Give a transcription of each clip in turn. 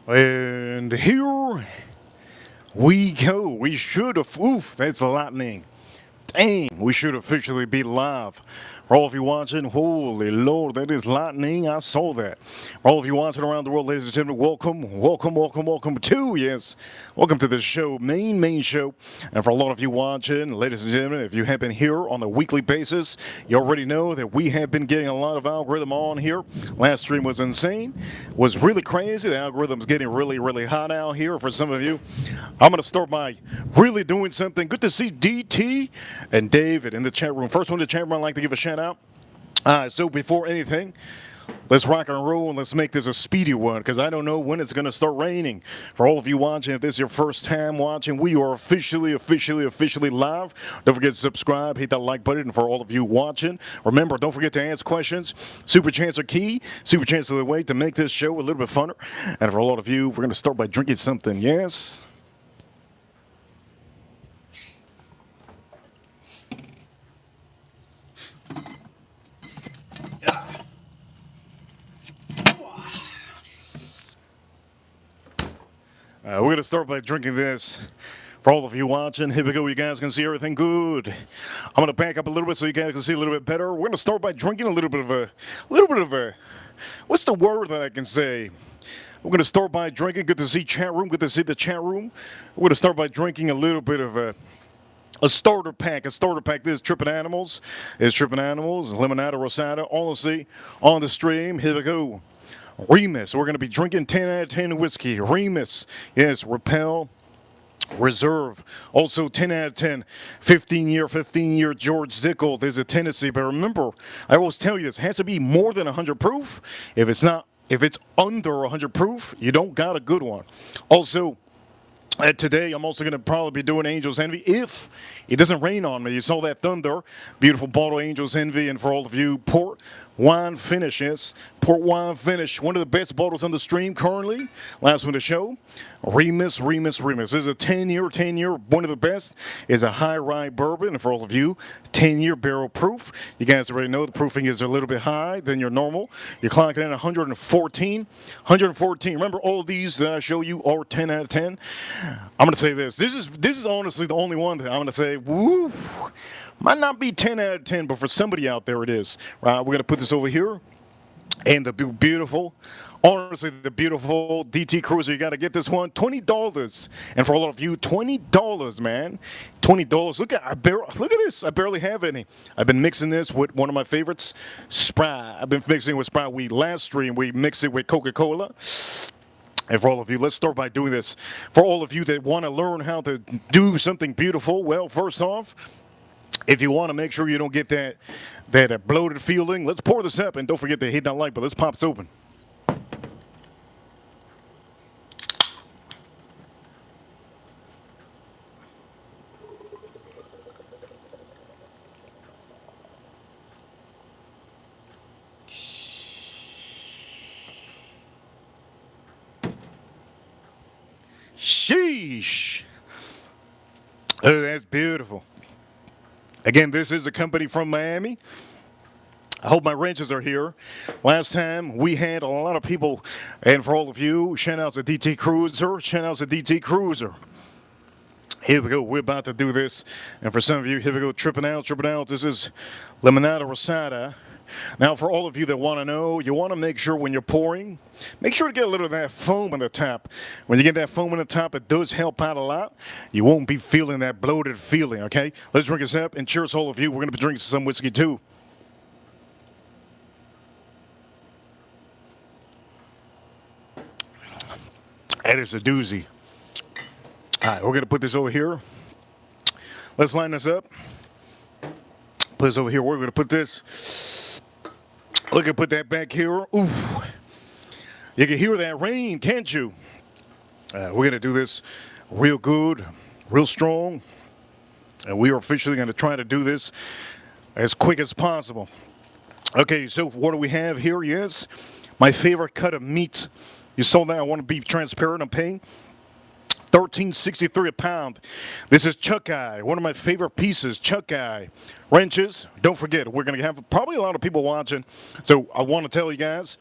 And here we go. We should have. Oof, that's lightning. Dang, we should officially be live. For all of you watching, holy Lord, that is lightning. I saw that. For all of you watching around the world, ladies and gentlemen, welcome to, yes, welcome to the show, main show. And for a lot of you watching, ladies and gentlemen, if you have been here on a weekly basis, you already know that we have been getting a lot of algorithm on here. Last stream was insane, was really crazy. The algorithm's getting really hot out here for some of you. I'm going to start by really doing something. Good to see DT and David in the chat room. First one in the chat room, I'd like to give a shout out. So before anything, let's rock and roll and let's make this a speedy one because I don't know when it's going to start raining. For all of you watching, if this is your first time watching, we are officially live. Don't forget to subscribe, hit that like button. And for all of you watching, remember, don't forget to ask questions. Super chats are key. Super chats are the way to make this show a little bit funner. And for a lot of you, we're going to start by drinking something. Yes? We're going to start by drinking this. For all of you watching, here we go. You guys can see everything good. I'm going to back up a little bit so you guys can see a little bit better. We're going to start by drinking a little bit of a, what's the word that I can say? We're going to start by drinking. Good to see chat room. Good to see the chat room. We're going to start by drinking a little bit of a starter pack. This is Trippin' Animals. It's Trippin' Animals, Limonada Rosada, honestly, on the stream. Here we go. Remus. We're going to be drinking 10 out of 10 whiskey. Remus. Yes, Repel. Reserve. Also 10 out of 10. 15-year George Zickel. There's a tendency, but remember, I always tell you this, it has to be more than 100 proof. If it's under 100 proof, you don't got a good one. Also, today, I'm also going to probably be doing Angel's Envy if it doesn't rain on me. You saw that thunder. Beautiful bottle of Angel's Envy. And for all of you, port wine finish. Yes, port wine finish. One of the best bottles on the stream currently. Last one to show. Remus. This is a 10-year. One of the best is a high rye bourbon. And for all of you, 10-year barrel proof. You guys already know the proofing is a little bit high than your normal. You're clocking in 114. Remember, all of these that I show you are 10 out of 10. I'm going to say this. This is honestly the only one that I'm going to say, woo, might not be 10 out of 10, but for somebody out there it is. We're going to put this over here. And the beautiful DT Cruiser. You got to get this one. $20. And for a lot of you, $20, man. $20. Look at this. I barely have any. I've been mixing this with one of my favorites, Sprite. I've been mixing with Sprite. Last stream, we mixed it with Coca-Cola. And for all of you, let's start by doing this. For all of you that want to learn how to do something beautiful, well, first off, if you want to make sure you don't get that bloated feeling, let's pour this up. And don't forget to hit that like button. Let's pop this open. Sheesh. Oh, that's beautiful. Again, this is a company from Miami. I hope my wrenches are here. Last time we had a lot of people, and for all of you, shout out to DT Cruiser. Here we go. We're about to do this. And for some of you, here we go. Trippin' out. This is Limonada Rosada. Now, for all of you that want to know, you want to make sure when you're pouring, make sure to get a little of that foam on the top. When you get that foam on the top, it does help out a lot. You won't be feeling that bloated feeling, okay? Let's drink this up, and cheers all of you. We're going to be drinking some whiskey, too. That is a doozy. All right, we're going to put this over here. Let's line this up. Put this over here. We're going to put this. Look at put that back here. Ooh. You can hear that rain, can't you? We're going to do this real good, real strong. And we are officially going to try to do this as quick as possible. Okay, so what do we have here? Yes, my favorite cut of meat. You saw that. I want to be transparent. I'm paying $13.63 a pound. This is chuck eye, one of my favorite pieces, chuck eye. Wrenches, don't forget, we're going to have probably a lot of people watching, so I want to tell you guys,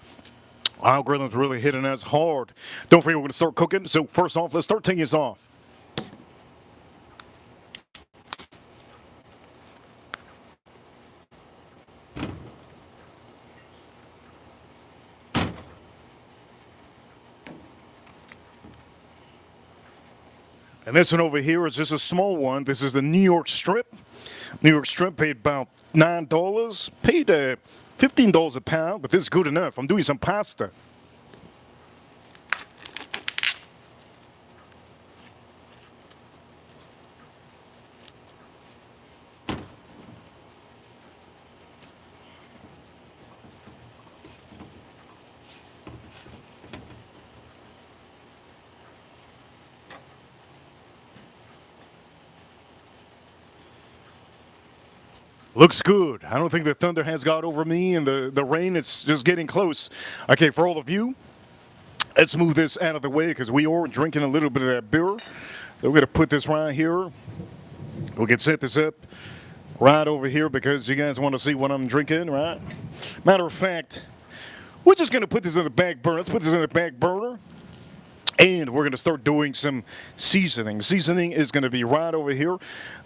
Algorithm's really hitting us hard. Don't forget, we're going to start cooking. So first off, let's start taking this off. And this one over here is just a small one. This is the New York Strip. New York Strip paid about $9. Paid $15 a pound, but this is good enough. I'm doing some pasta. Looks good. I don't think the thunder has got over me, and the rain is just getting close. Okay, for all of you, let's move this out of the way because we are drinking a little bit of that beer. We're going to put this right here. We can set this up right over here because you guys want to see what I'm drinking, right? Matter of fact, we're just going to put this in the back burner. Let's put this in the back burner. And we're going to start doing some seasoning. Seasoning is going to be right over here.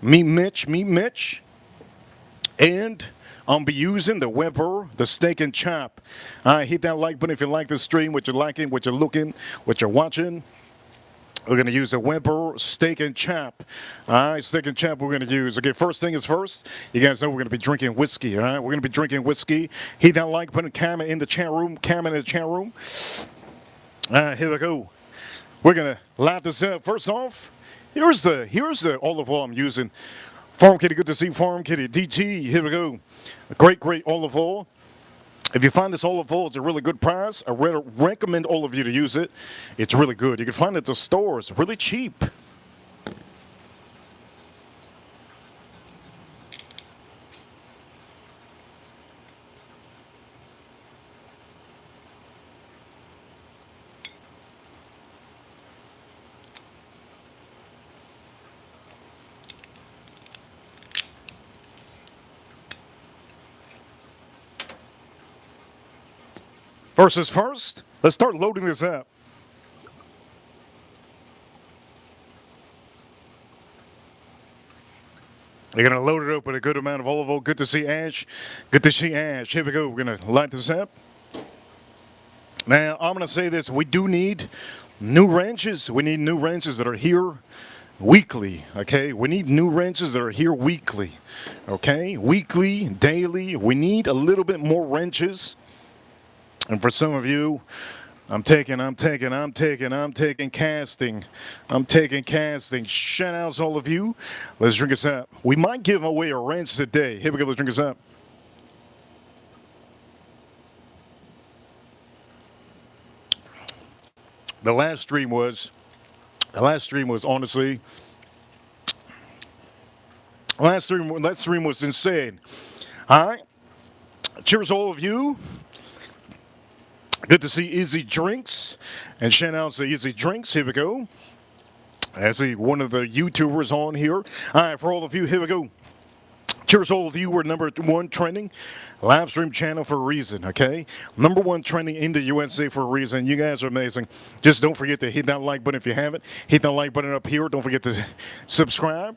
Meet Mitch. And I'll be using the Weber, the steak and chop. Hit that like button if you like the stream, what you're liking, what you're looking, what you're watching. We're going to use the Weber steak and chop. All right, steak and chop we're going to use. Okay, first thing is first. You guys know we're going to be drinking whiskey, all right? We're going to be drinking whiskey. Hit that like button, comment in the chat room. Comment in the chat room. All right, here we go. We're going to light this up. First off, here's the olive oil I'm using. Farm Kitty, good to see Farm Kitty. DT, here we go. Great olive oil. If you find this olive oil, it's a really good price. I recommend all of you to use it. It's really good. You can find it at the stores, really cheap. First is first, let's start loading this up. You're going to load it up with a good amount of olive oil. Good to see Ash. Good to see Ash. Here we go. We're going to light this up. Now, I'm going to say this. We do need new ranches. We need new ranches that are here weekly, okay? We need new ranches that are here weekly, okay? Weekly, daily. We need a little bit more ranches. And for some of you, I'm taking casting. I'm taking casting. Shout outs all of you. Let's drink us up. We might give away a ranch today. Here we go, let's drink us up. The last stream was honestly, last stream was insane. All right. Cheers all of you. Good to see Easy Drinks, and shout out to Easy Drinks. Here we go. I see one of the YouTubers on here. All right, for all of you, here we go. Cheers, all of you. We're #1 trending live stream channel for a reason, okay? #1 trending in the USA for a reason. You guys are amazing. Just don't forget to hit that like button if you haven't. Hit that like button up here. Don't forget to subscribe.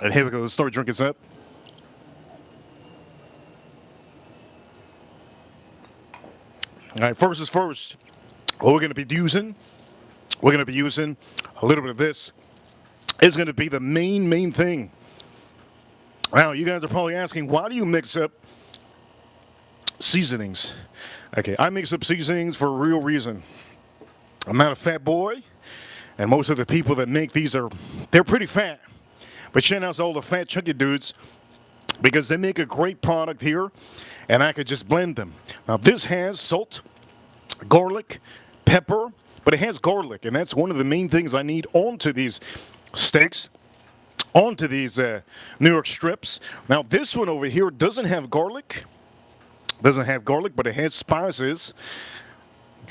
And here we go. Let's start drinking up. All right, first is first. What we're going to be using a little bit of this. It's going to be the main thing. Now, you guys are probably asking, why do you mix up seasonings? Okay, I mix up seasonings for a real reason. I'm not a fat boy, and most of the people that make these they're pretty fat. But shout out to all the fat chunky dudes because they make a great product here, and I could just blend them. Now, this has salt, garlic, pepper, but it has garlic, and that's one of the main things I need onto these steaks, onto these New York strips. Now, this one over here doesn't have garlic, but it has spices.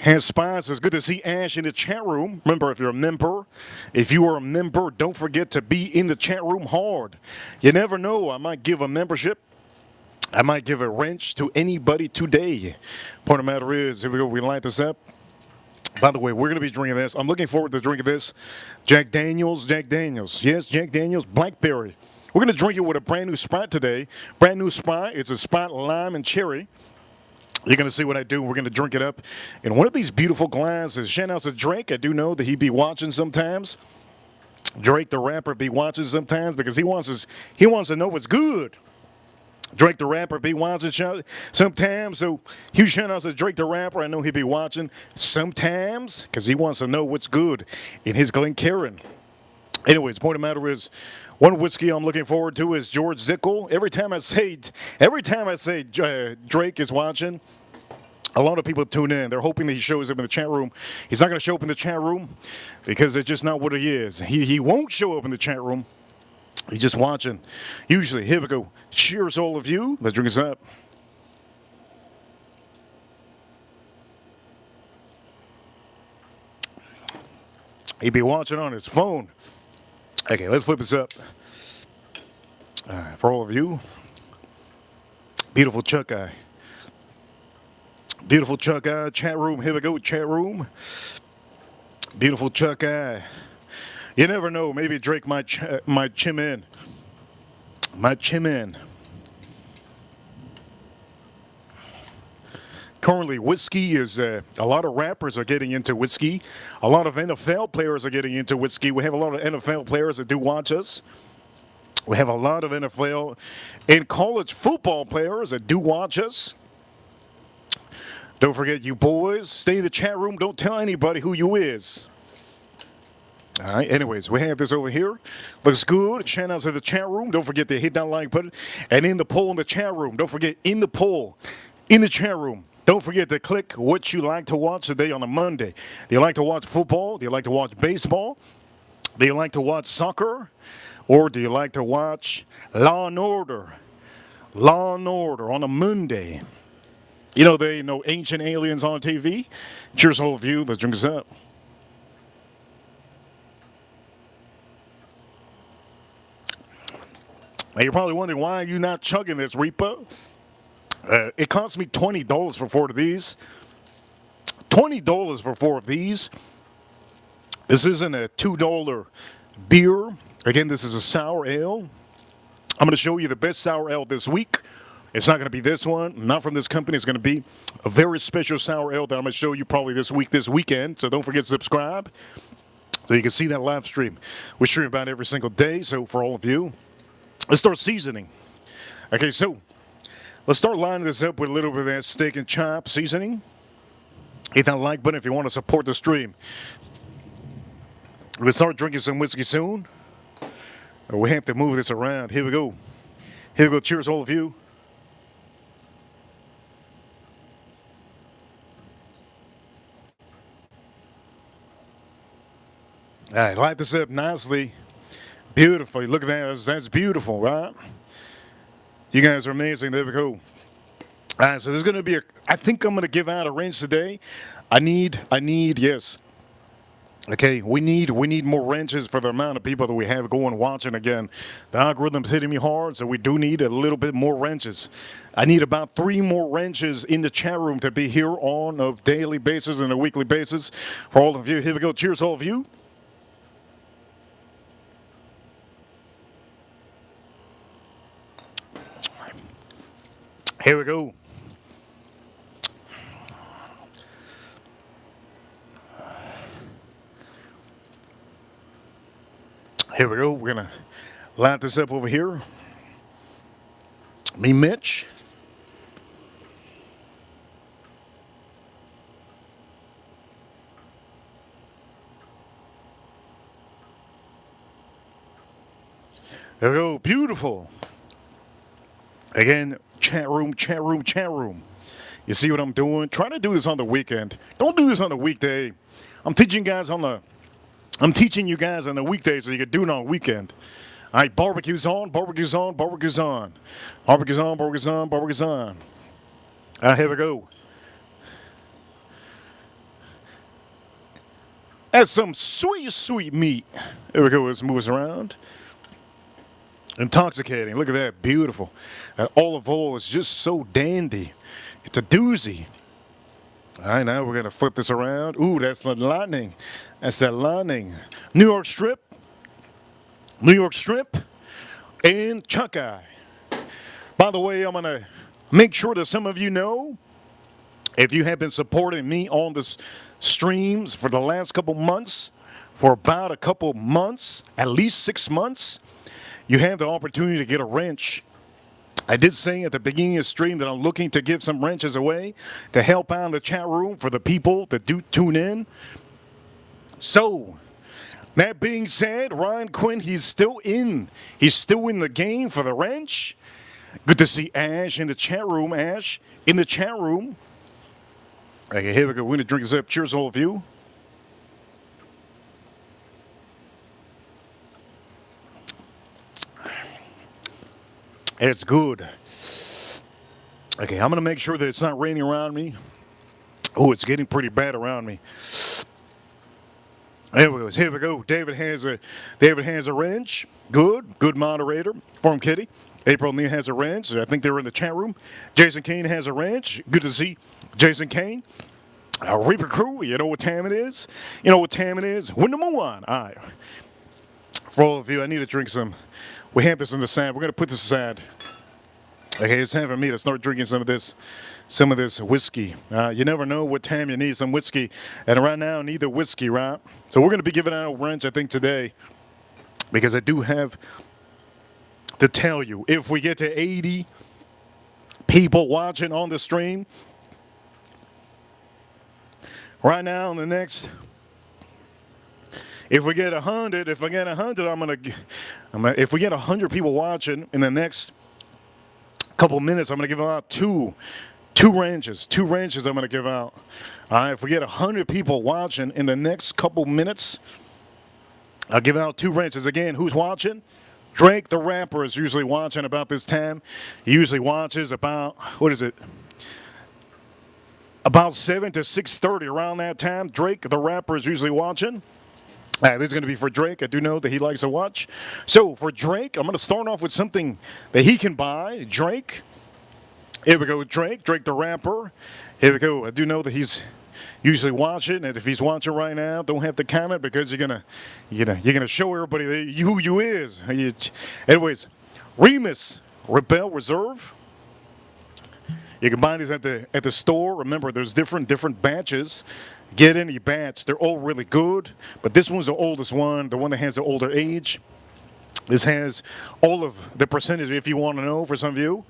Good to see Ash in the chat room. Remember, if you are a member, don't forget to be in the chat room hard. You never know, I might give a membership I might give a wrench to anybody today. Point of the matter is, here we go. We light this up. By the way, we're going to be drinking this. I'm looking forward to drinking this. Jack Daniels, Jack Daniels. Yes, Jack Daniels, Blackberry. We're going to drink it with a brand new Sprite today. Brand new Sprite. It's a Sprite lime and cherry. You're going to see what I do. We're going to drink it up in one of these beautiful glasses. Shout out to Drake. I do know that he be watching sometimes. Drake the rapper be watching sometimes because he wants to know what's good. Drake the rapper be watching sometimes, so huge shout out to Drake the rapper. I know he be watching sometimes because he wants to know what's good in his Glencairn. Anyways, point of the matter is, one whiskey I'm looking forward to is George Zickel. Every time I say Drake is watching, a lot of people tune in. They're hoping that he shows up in the chat room. He's not going to show up in the chat room because it's just not what he is. He won't show up in the chat room. He's just watching. Usually, here we go. Cheers, all of you. Let's drink this up. He'd be watching on his phone. Okay, let's flip this up. For all of you, beautiful Chuck Eye. Beautiful Chuck Eye. Chat room. Here we go. Chat room. Beautiful Chuck Eye. You never know. Maybe Drake might chime in. Currently, whiskey is a lot of rappers are getting into whiskey. A lot of NFL players are getting into whiskey. We have a lot of NFL players that do watch us. We have a lot of NFL and college football players that do watch us. Don't forget, you boys, stay in the chat room. Don't tell anybody who you is. All right, anyways, we have this over here. Looks good. Shout out to the chat room. Don't forget to hit that like button. And in the poll in the chat room, don't forget, in the poll, in the chat room, don't forget to click what you like to watch today on a Monday. Do you like to watch football? Do you like to watch baseball? Do you like to watch soccer? Or do you like to watch Law and Order? Law and Order on a Monday. You know, they know ancient aliens on TV. Cheers, all of you. Let's drink this up. Now, you're probably wondering, why are you not chugging this, Reaper? It cost me $20 for 4 of these. $20 for 4 of these. This isn't a $2 beer. Again, this is a sour ale. I'm going to show you the best sour ale this week. It's not going to be this one, not from this company. It's going to be a very special sour ale that I'm going to show you probably this weekend. So don't forget to subscribe so you can see that live stream. We stream about every single day, so for all of you. Let's start seasoning. Okay, so let's start lining this up with a little bit of that steak and chop seasoning. Hit that like button if you want to support the stream. We'll start drinking some whiskey soon. We have to move this around. Here we go. Here we go. Cheers, all of you. All right, light this up nicely. Beautifully. Look at that. That's beautiful, right? You guys are amazing. There we go. All right, so there's going to be I think I'm going to give out a wrench today. I need, yes. Okay, we need more wrenches for the amount of people that we have going watching again. The algorithm's hitting me hard, so we do need a little bit more wrenches. I need about 3 more wrenches in the chat room to be here on a daily basis and a weekly basis. For all of you, here we go. Cheers, all of you. Here we go. Here we go. We're going to light this up over here. Me, Mitch. There we go. Beautiful. Again, chat room. You see what I'm doing? Try to do this on the weekend. Don't do this on the weekday. I'm teaching you guys on the weekday so you can do it on the weekend. All right, barbecue's on. Here we go. That's some sweet meat. There we go. Let's move us around. Intoxicating. Look at that. Beautiful. That olive oil is just so dandy. It's a doozy. All right, now we're going to flip this around. Ooh, that's the lightning. That's that lightning. New York strip. New York strip. And chuck eye. By the way, I'm going to make sure that some of you know, if you have been supporting me on the streams for the last couple months, for about a couple months, at least 6 months, you have the opportunity to get a wrench. I did say at the beginning of the stream that I'm looking to give some wrenches away to help out in the chat room for the people that do tune in. So, that being said, Ryan Quinn, he's still in. He's still in the game for the wrench. Good to see Ash in the chat room. Ash in the chat room. Okay, here we go. We're going to drink this up. Cheers, all of you. It's good. Okay, I'm going to make sure that it's not raining around me. Oh, it's getting pretty bad around me. There we go. Here we go. David has a wrench. Good moderator. Form Kitty. April Neal has a wrench. I think they were in the chat room. Jason Kane has a wrench. Good to see Jason Kane. Reaper Crew, you know what time it is? You know what time it is? When the moon on. All right. For all of you, I need to drink some. We have this on the side. We're going to put this aside. Okay, it's time for me to start drinking some of this whiskey. You never know what time you need some whiskey. And right now, I need the whiskey, right? So we're going to be giving out a wrench, I think, today. Because I do have to tell you, if we get to 80 people watching on the stream, right now, in the next, if we get 100, if we get 100 people watching in the next couple minutes, I'm gonna give out two wrenches. Two wrenches I'm gonna give out. All right, if we get 100 people watching in the next couple minutes, I'll give out 2 wrenches. Again, who's watching? Drake the rapper is usually watching about this time. He usually watches about, what is it? About 7 to 6:30, around that time. Drake the rapper is usually watching. This is going to be for Drake. I do know that he likes to watch. So for Drake, I'm going to start off with something that he can buy. Drake. Here we go with Drake. Drake the rapper. Here we go. I do know that he's usually watching, and if he's watching right now, don't have to comment because you're gonna show everybody who you is. Anyways, Remus Rebel Reserve. You can buy these at the store. Remember, there's different batches. Get any batch. They're all really good, but this one's the oldest one, the one that has the older age. This has all of the percentage, if you want to know, for some of you.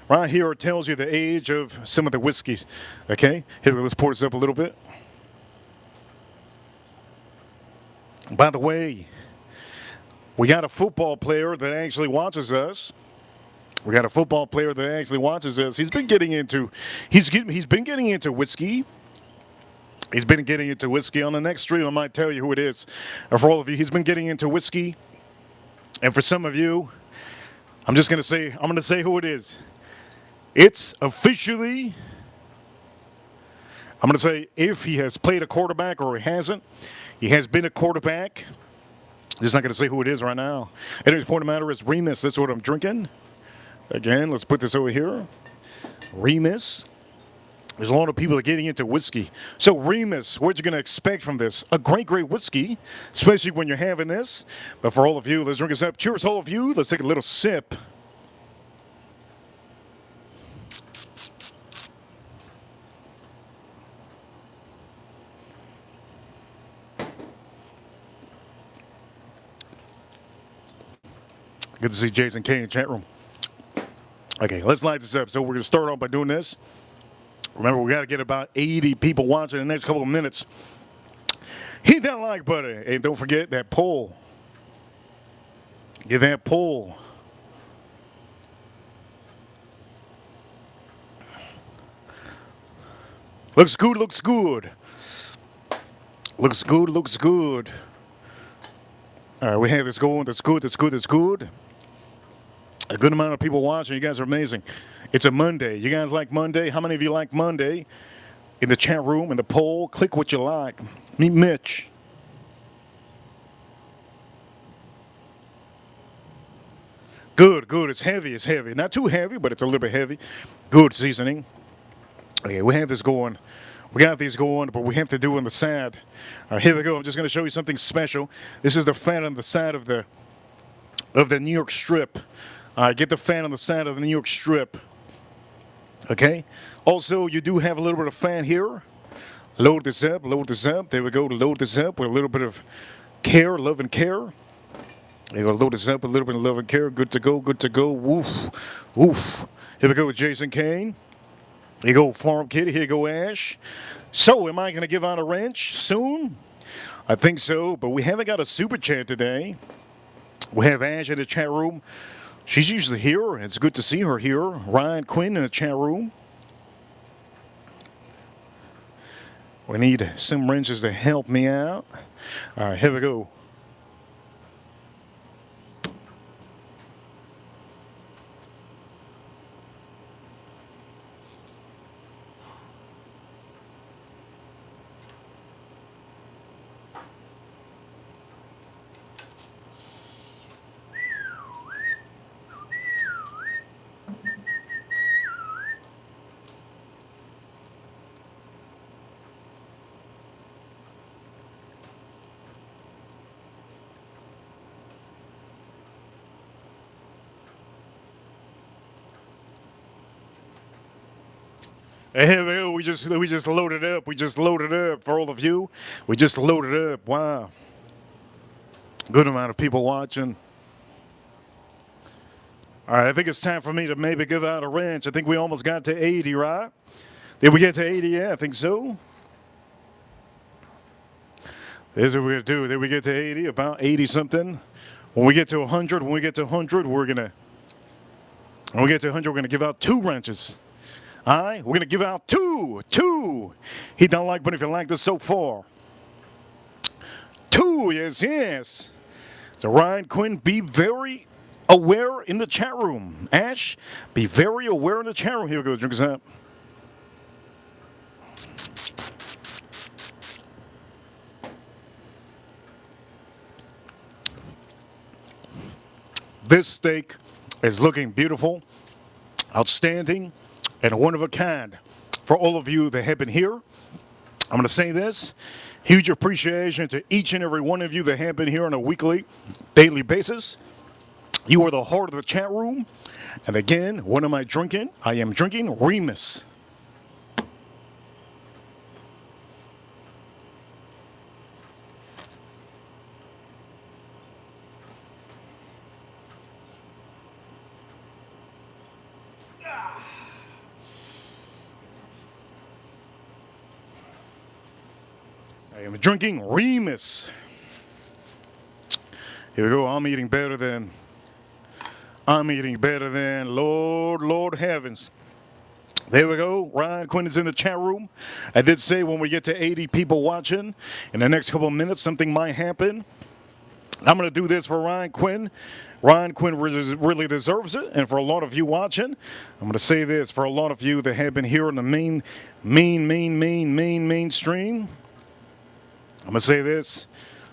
Right here it tells you the age of some of the whiskeys. Okay, here, let's pour this up a little bit. By the way, we got a football player that actually watches us. We got a football player that actually watches us. He's been getting into whiskey. He's been getting into whiskey. On the next stream, I might tell you who it is. And for all of you, he's been getting into whiskey. And for some of you, I'm going to say who it is. It's officially, I'm going to say if he has played a quarterback or he hasn't, he has been a quarterback. I'm just not going to say who it is right now. Anyways, point of matter is Remus. That's what I'm drinking. Again, let's put this over here. Remus. There's a lot of people that are getting into whiskey. So Remus, what you going to expect from this? A great whiskey, especially when you're having this. But for all of you, let's drink this up. Cheers, all of you. Let's take a little sip. Good to see Jason Kane in the chat room. Okay, let's light this up. So we're going to start off by doing this. Remember, we got to get about 80 people watching in the next couple of minutes. Hit that like button. And don't forget that poll. Get that poll. Looks good, looks good. Looks good, looks good. All right, we have this going. That's good, that's good, that's good. A good amount of people watching. You guys are amazing. It's a Monday. You guys like Monday? How many of you like Monday? In the chat room, in the poll, click what you like. Meet Mitch. Good, good. It's heavy. It's heavy. Not too heavy, but it's a little bit heavy. Good seasoning. Okay, we have this going. We got these going, but we have to do on the side. Here we go. I'm just going to show you something special. This is the fan on the side of the New York Strip. Get the fan on the side of the New York Strip. Okay. Also, you do have a little bit of fan here. Load this up. Load this up. There we go. Load this up with a little bit of care, love and care. There we go. Load this up with a little bit of love and care. Good to go. Good to go. Woof. Woof. Here we go with Jason Kane. Here you go, Farm Kid. Here you go, Ash. So, am I going to give out a wrench soon? I think so, but we haven't got a super chat today. We have Ash in the chat room. She's usually here. It's good to see her here. Ryan Quinn in the chat room. We need some wrenches to help me out. All right, here we go. And here we go. We just loaded up. We just loaded up for all of you. We just loaded up. Wow. Good amount of people watching. All right, I think it's time for me to maybe give out a wrench. I think we almost got to 80, right? Did we get to 80? Yeah, I think so. This is what we're going to do. Did we get to 80? About 80 something. When we get to 100, when we get to 100, we're going to give out 2 wrenches. All right, we're going to give out two. He don't like, but if you like this so far. 2, yes. So Ryan Quinn, be very aware in the chat room. Ash, be very aware in the chat room. Here we go, drink us up. This steak is looking beautiful, outstanding, and one of a kind. For all of you that have been here, I'm going to say this. Huge appreciation to each and every one of you that have been here on a weekly, daily basis. You are the heart of the chat room. And again, what am I drinking? I am drinking Remus. I am drinking Remus. Here we go. I'm eating better than Lord heavens. There we go. Ryan Quinn is in the chat room. I did say when we get to 80 people watching, in the next couple of minutes, something might happen. I'm going to do this for Ryan Quinn. Ryan Quinn really deserves it. And for a lot of you watching, I'm going to say this for a lot of you that have been here in the mainstream. I'm going to say this.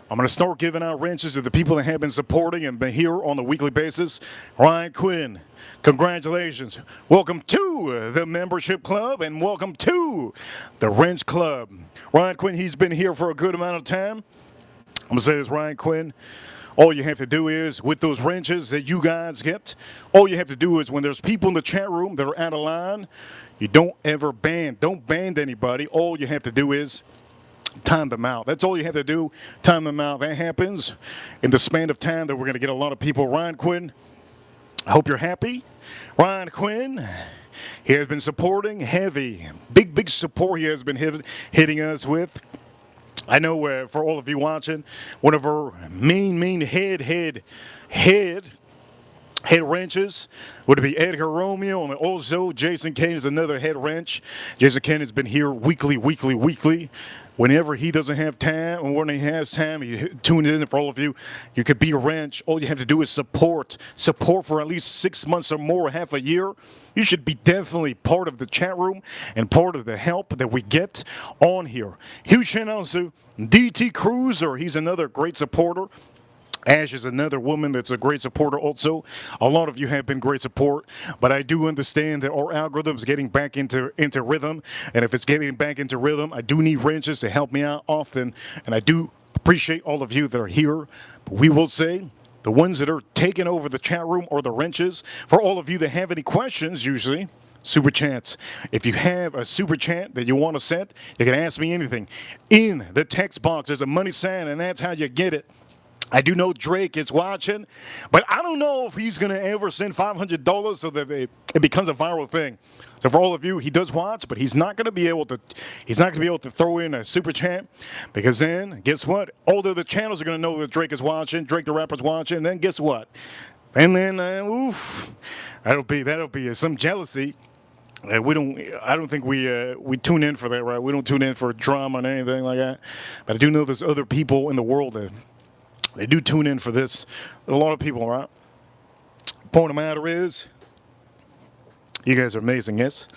I'm going to start giving out wrenches to the people that have been supporting and been here on a weekly basis. Ryan Quinn, congratulations. Welcome to the membership club and welcome to the wrench club. Ryan Quinn, he's been here for a good amount of time. I'm going to say this, Ryan Quinn. All you have to do is, with those wrenches that you guys get, all you have to do is when there's people in the chat room that are out of line, you don't ban anybody. All you have to do is time them out. That's all you have to do. Time them out. That happens in the span of time that we're going to get a lot of people. Ryan Quinn, I hope you're happy. Ryan Quinn, he has been supporting heavy. Big support he has been hitting us with. I know for all of you watching, one of our main head wrenches would be Edgar Romeo, and also Jason Kane is another head wrench. Jason Kane has been here weekly. Whenever he doesn't have time, and when he has time, he tunes in. For all of you, you could be a wrench. All you have to do is support for at least 6 months or more, half a year. You should be definitely part of the chat room and part of the help that we get on here. Huge shout out to DT Cruiser. He's another great supporter. Ash is another woman that's a great supporter also. A lot of you have been great support, but I do understand that our algorithm is getting back into rhythm. And if it's getting back into rhythm, I do need wrenches to help me out often. And I do appreciate all of you that are here. But we will say, the ones that are taking over the chat room or the wrenches, for all of you that have any questions, usually, super chats. If you have a super chat that you want to send, you can ask me anything. In the text box, there's a money sign, and that's how you get it. I do know Drake is watching, but I don't know if he's going to ever send $500 so that it becomes a viral thing. So for all of you, he does watch, but he's not going to be able to throw in a super chat, because then guess what? All the other channels are going to know that Drake is watching, Drake the rapper's watching, and then guess what? And then that'll be some jealousy. I don't think we tune in for that, right? We don't tune in for drama and anything like that. But I do know there's other people in the world that they do tune in for this. A lot of people, right? Point of the matter is, you guys are amazing, yes?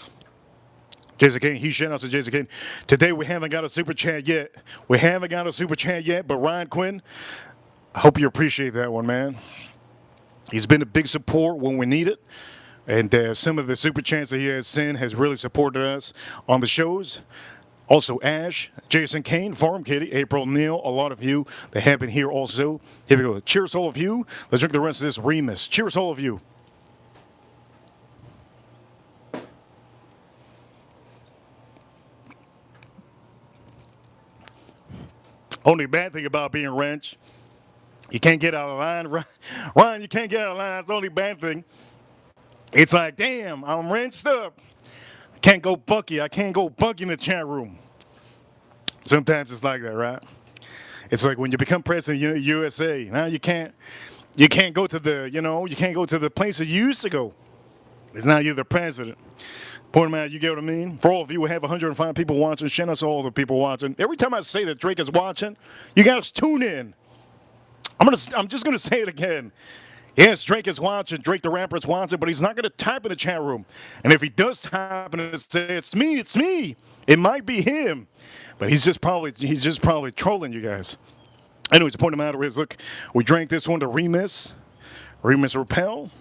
Jason Kane, huge shout out to Jason Kane. Today we haven't got a super chat yet. But Ryan Quinn, I hope you appreciate that one, man. He's been a big support when we need it. And some of the super chats that he has sent has really supported us on the shows. Also, Ash, Jason Kane, Farm Kitty, April Neal, a lot of you that have been here also. Here we go. Cheers, all of you. Let's drink the rest of this Remus. Cheers, all of you. Only bad thing about being wrench, you can't get out of line. Ryan, you can't get out of line. That's the only bad thing. It's like, damn, I'm wrenched up. Can't go Bucky. I can't go Bucky in the chat room. Sometimes it's like that, right? It's like when you become president of the USA. Now you can't go to the places you used to go. It's now you're the president. Point them out, you get what I mean? For all of you who have 105 people watching, shout out to all the people watching. Every time I say that Drake is watching, you guys tune in. I'm just gonna say it again. Yes, Drake is watching, Drake the rapper is watching, but he's not going to type in the chat room. And if he does type in and say, it's me, it might be him. But he's just probably trolling you guys. Anyways, the point of the matter is, look, we drank this one to Remus Repel.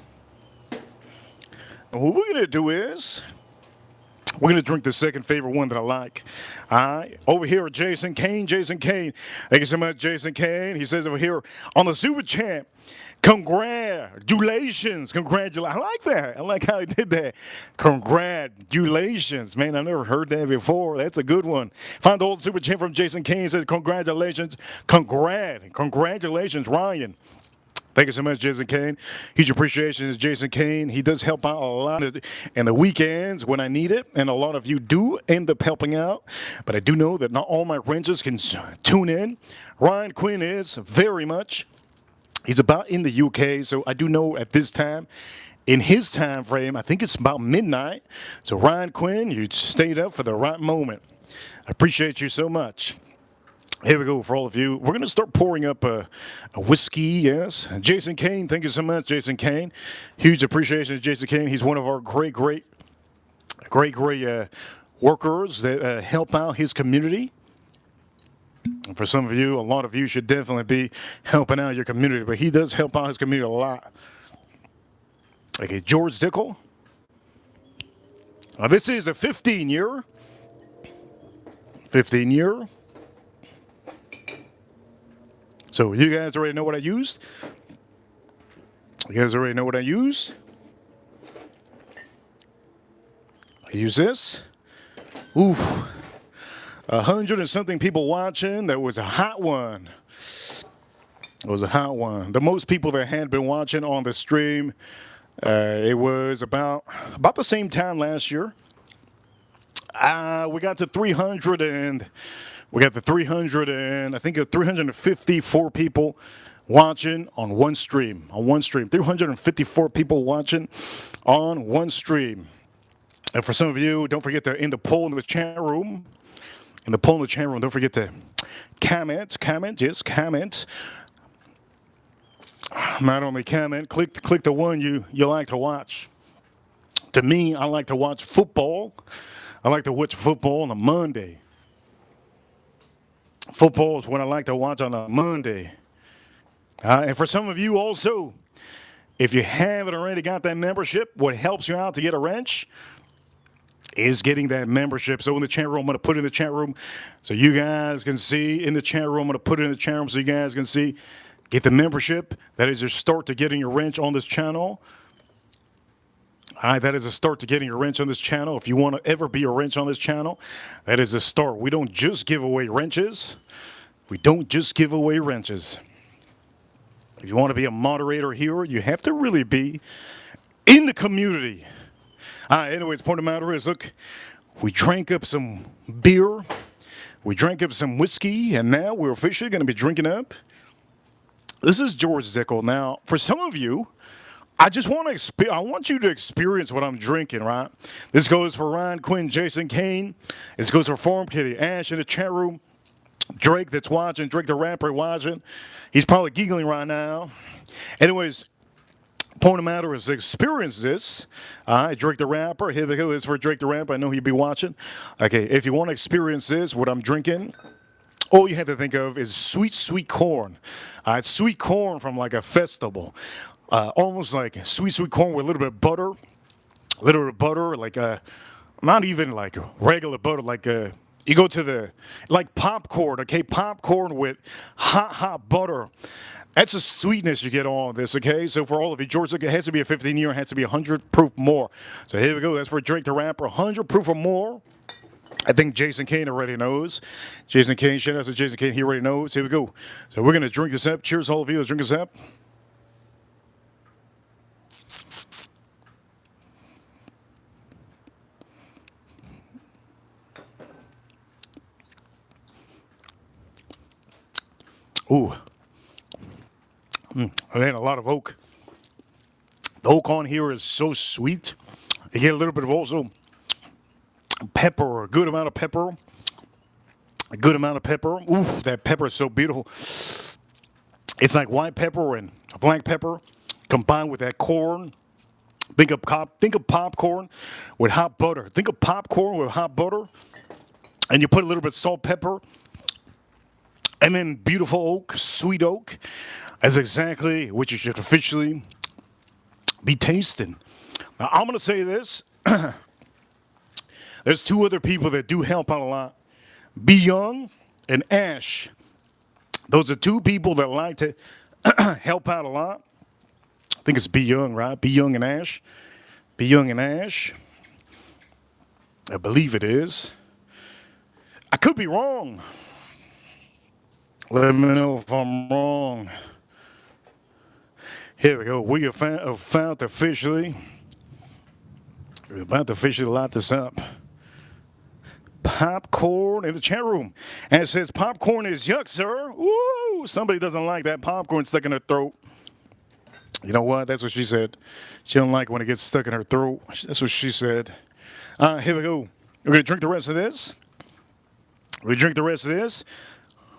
And what we're going to do is, we're going to drink the second favorite one that I like. All right. Over here, Jason Kane. Thank you so much, Jason Kane. He says over here on the Super Champ, congratulations. I like that. I like how he did that. Congratulations. Man, I never heard that before. That's a good one. Find the old Super Champ from Jason Kane. Says congratulations. Congratulations, Ryan. Thank you so much, Jason Kane. Huge appreciation to Jason Kane. He does help out a lot in the weekends when I need it, and a lot of you do end up helping out. But I do know that not all my wrenches can tune in. Ryan Quinn is very much. He's about in the UK, so I do know at this time, in his time frame, I think it's about midnight. So Ryan Quinn, you stayed up for the right moment. I appreciate you so much. Here we go for all of you. We're going to start pouring up a whiskey, yes. Jason Kane, thank you so much, Jason Kane. Huge appreciation to Jason Kane. He's one of our great workers that help out his community. And for some of you, a lot of you should definitely be helping out your community, but he does help out his community a lot. Okay, George Dickel. This is a 15-year. So you guys already know what I used? I use this. Oof. 100 and something people watching. That was a hot one. The most people that had been watching on the stream, it was about the same time last year. We got to 300 and I think 354 people watching on one stream. 354 people watching on one stream. And for some of you, don't forget to in the poll in the chat room. Don't forget to comment. Not only comment, click the one you like to watch. To me, I like to watch football. I like to watch football on a Monday. Football is what I like to watch on a Monday. And for some of you also, if you haven't already got that membership, what helps you out to get a wrench is getting that membership. So in the chat room, I'm going to put it in the chat room so you guys can see. In the chat room, I'm going to put it in the chat room so you guys can see. Get the membership. That is your start to getting your wrench on this channel. All right, that is a start to getting a wrench on this channel. If you want to ever be a wrench on this channel, that is a start. We don't just give away wrenches. We don't just give away wrenches. If you want to be a moderator here, you have to really be in the community. Anyways, point of matter is, look, we drank up some beer. We drank up some whiskey, and now we're officially going to be drinking up. This is George Zickel. Now, for some of you, I want you to experience what I'm drinking, right? This goes for Ryan Quinn, Jason Kane. This goes for Farm Kitty, Ash in the chat room, Drake that's watching, Drake the rapper watching. He's probably giggling right now. Anyways, point of matter is experience this. Drake the rapper. Here we go. This is for Drake the rapper. I know he'd be watching. Okay, if you want to experience this, what I'm drinking, all you have to think of is sweet corn. It's sweet corn from like a festival. Almost like sweet corn with a little bit of butter. Like not even like regular butter, like you go to the, like popcorn, okay? Popcorn with hot butter. That's the sweetness you get on this, okay? So for all of you, George, it has to be a 15-year, it has to be 100 proof more. So here we go. That's for Drake the rapper, 100 proof or more. I think Jason Kane already knows. Jason Kane, shout out to Jason Kane, he already knows. Here we go. So we're going to drink this up. Cheers, all of you. Let's drink this up. Ooh. Man, a lot of oak. The oak on here is so sweet. You get a little bit of also pepper, a good amount of pepper. A good amount of pepper. Oof, that pepper is so beautiful. It's like white pepper and black pepper combined with that corn. Think of popcorn with hot butter. Think of popcorn with hot butter. And you put a little bit of salt, pepper. And then beautiful oak, sweet oak. That's exactly what you should officially be tasting. Now, I'm going to say this. There's two other people that do help out a lot. Be Young and Ash. Those are two people that like to help out a lot. I think it's Be Young, right? Be Young and Ash. Be Young and Ash. I believe it is. I could be wrong. Let me know if I'm wrong. Here we go. We have found officially. We're about to officially light this up. Popcorn in the chat room. And it says, popcorn is yuck, sir. Woo! Somebody doesn't like that popcorn stuck in her throat. You know what? That's what she said. She don't like when it gets stuck in her throat. That's what she said. Here we go. We're going to drink the rest of this. We drink the rest of this.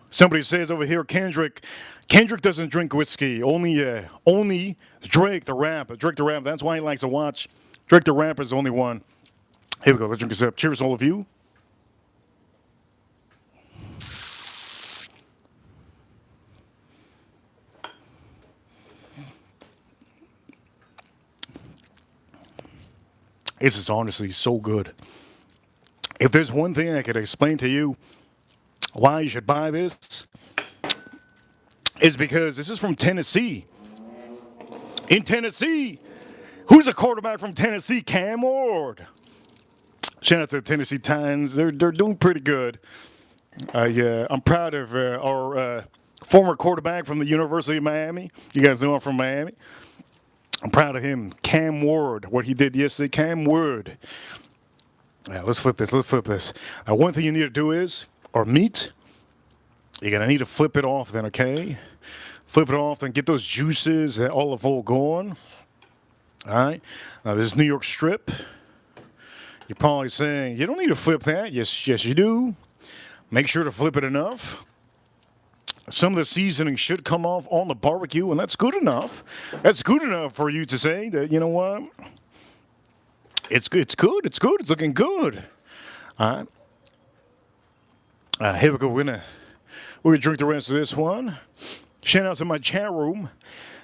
Somebody says over here, Kendrick doesn't drink whiskey. Only Drake the rapper. Drake the rapper. That's why he likes to watch. Drake the rapper is the only one. Here we go. Let's drink this up. Cheers, all of you. This is honestly so good. If there's one thing I could explain to you why you should buy this, is because this is from Tennessee. In Tennessee, who's a quarterback from Tennessee? Cam Ward. Shout out to the Tennessee Titans. They're doing pretty good. I'm proud of our former quarterback from the University of Miami. You guys know I'm from Miami. I'm proud of him. Cam Ward, what he did yesterday. Cam Ward. Yeah, let's flip this. Now, one thing you need to do is, or meat, you're going to need to flip it off then, okay? Flip it off and get those juices, that olive oil going. All right? Now, this is New York strip. You're probably saying, you don't need to flip that. Yes, you do. Make sure to flip it enough. Some of the seasoning should come off on the barbecue, and that's good enough. That's good enough for you to say that, you know what? It's good. It's looking good. All right. Here we go. We're gonna drink the rest of this one. Shout out to my chat room.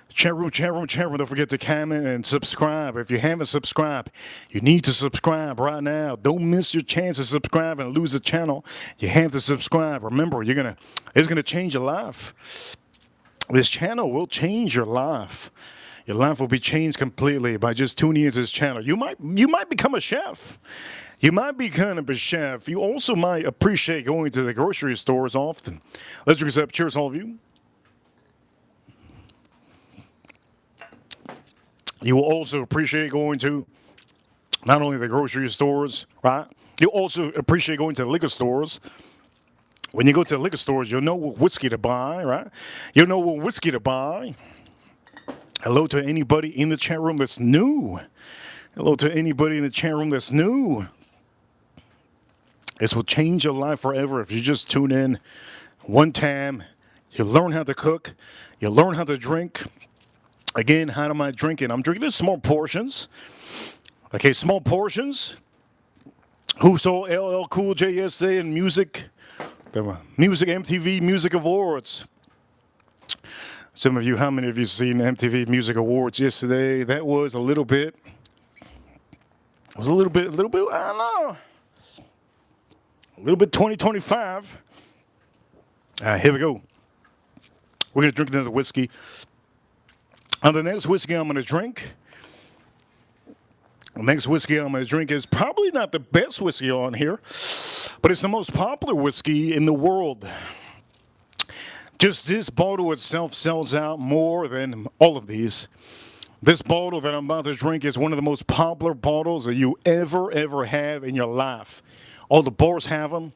Chat room, chat room, chat room. Don't forget to comment and subscribe. If you haven't subscribed, you need to subscribe right now. Don't miss your chance to subscribe and lose the channel. You have to subscribe. Remember, it's gonna change your life. This channel will change your life. Your life will be changed completely by just tuning into this channel. You might become a chef. You might be kind of a chef. You also might appreciate going to the grocery stores often. Let's drink this up. Cheers, all of you. You will also appreciate going to not only the grocery stores, right? You'll also appreciate going to the liquor stores. When you go to the liquor stores, you'll know what whiskey to buy, right? You'll know what whiskey to buy. Hello to anybody in the chat room that's new. Hello to anybody in the chat room that's new. This will change your life forever if you just tune in one time. You learn how to cook. You learn how to drink. Again, how am I drinking? I'm drinking in small portions. Okay, small portions. Who saw LL Cool J yesterday in music? The Music MTV Music Awards. Some of you, how many of you seen MTV Music Awards yesterday? That was a little bit. It was a little bit, I don't know. A little bit 2025. Here we go. We're going to drink another whiskey. And the next whiskey I'm going to drink, is probably not the best whiskey on here, but it's the most popular whiskey in the world. Just this bottle itself sells out more than all of these. This bottle that I'm about to drink is one of the most popular bottles that you ever have in your life. All the bars have them.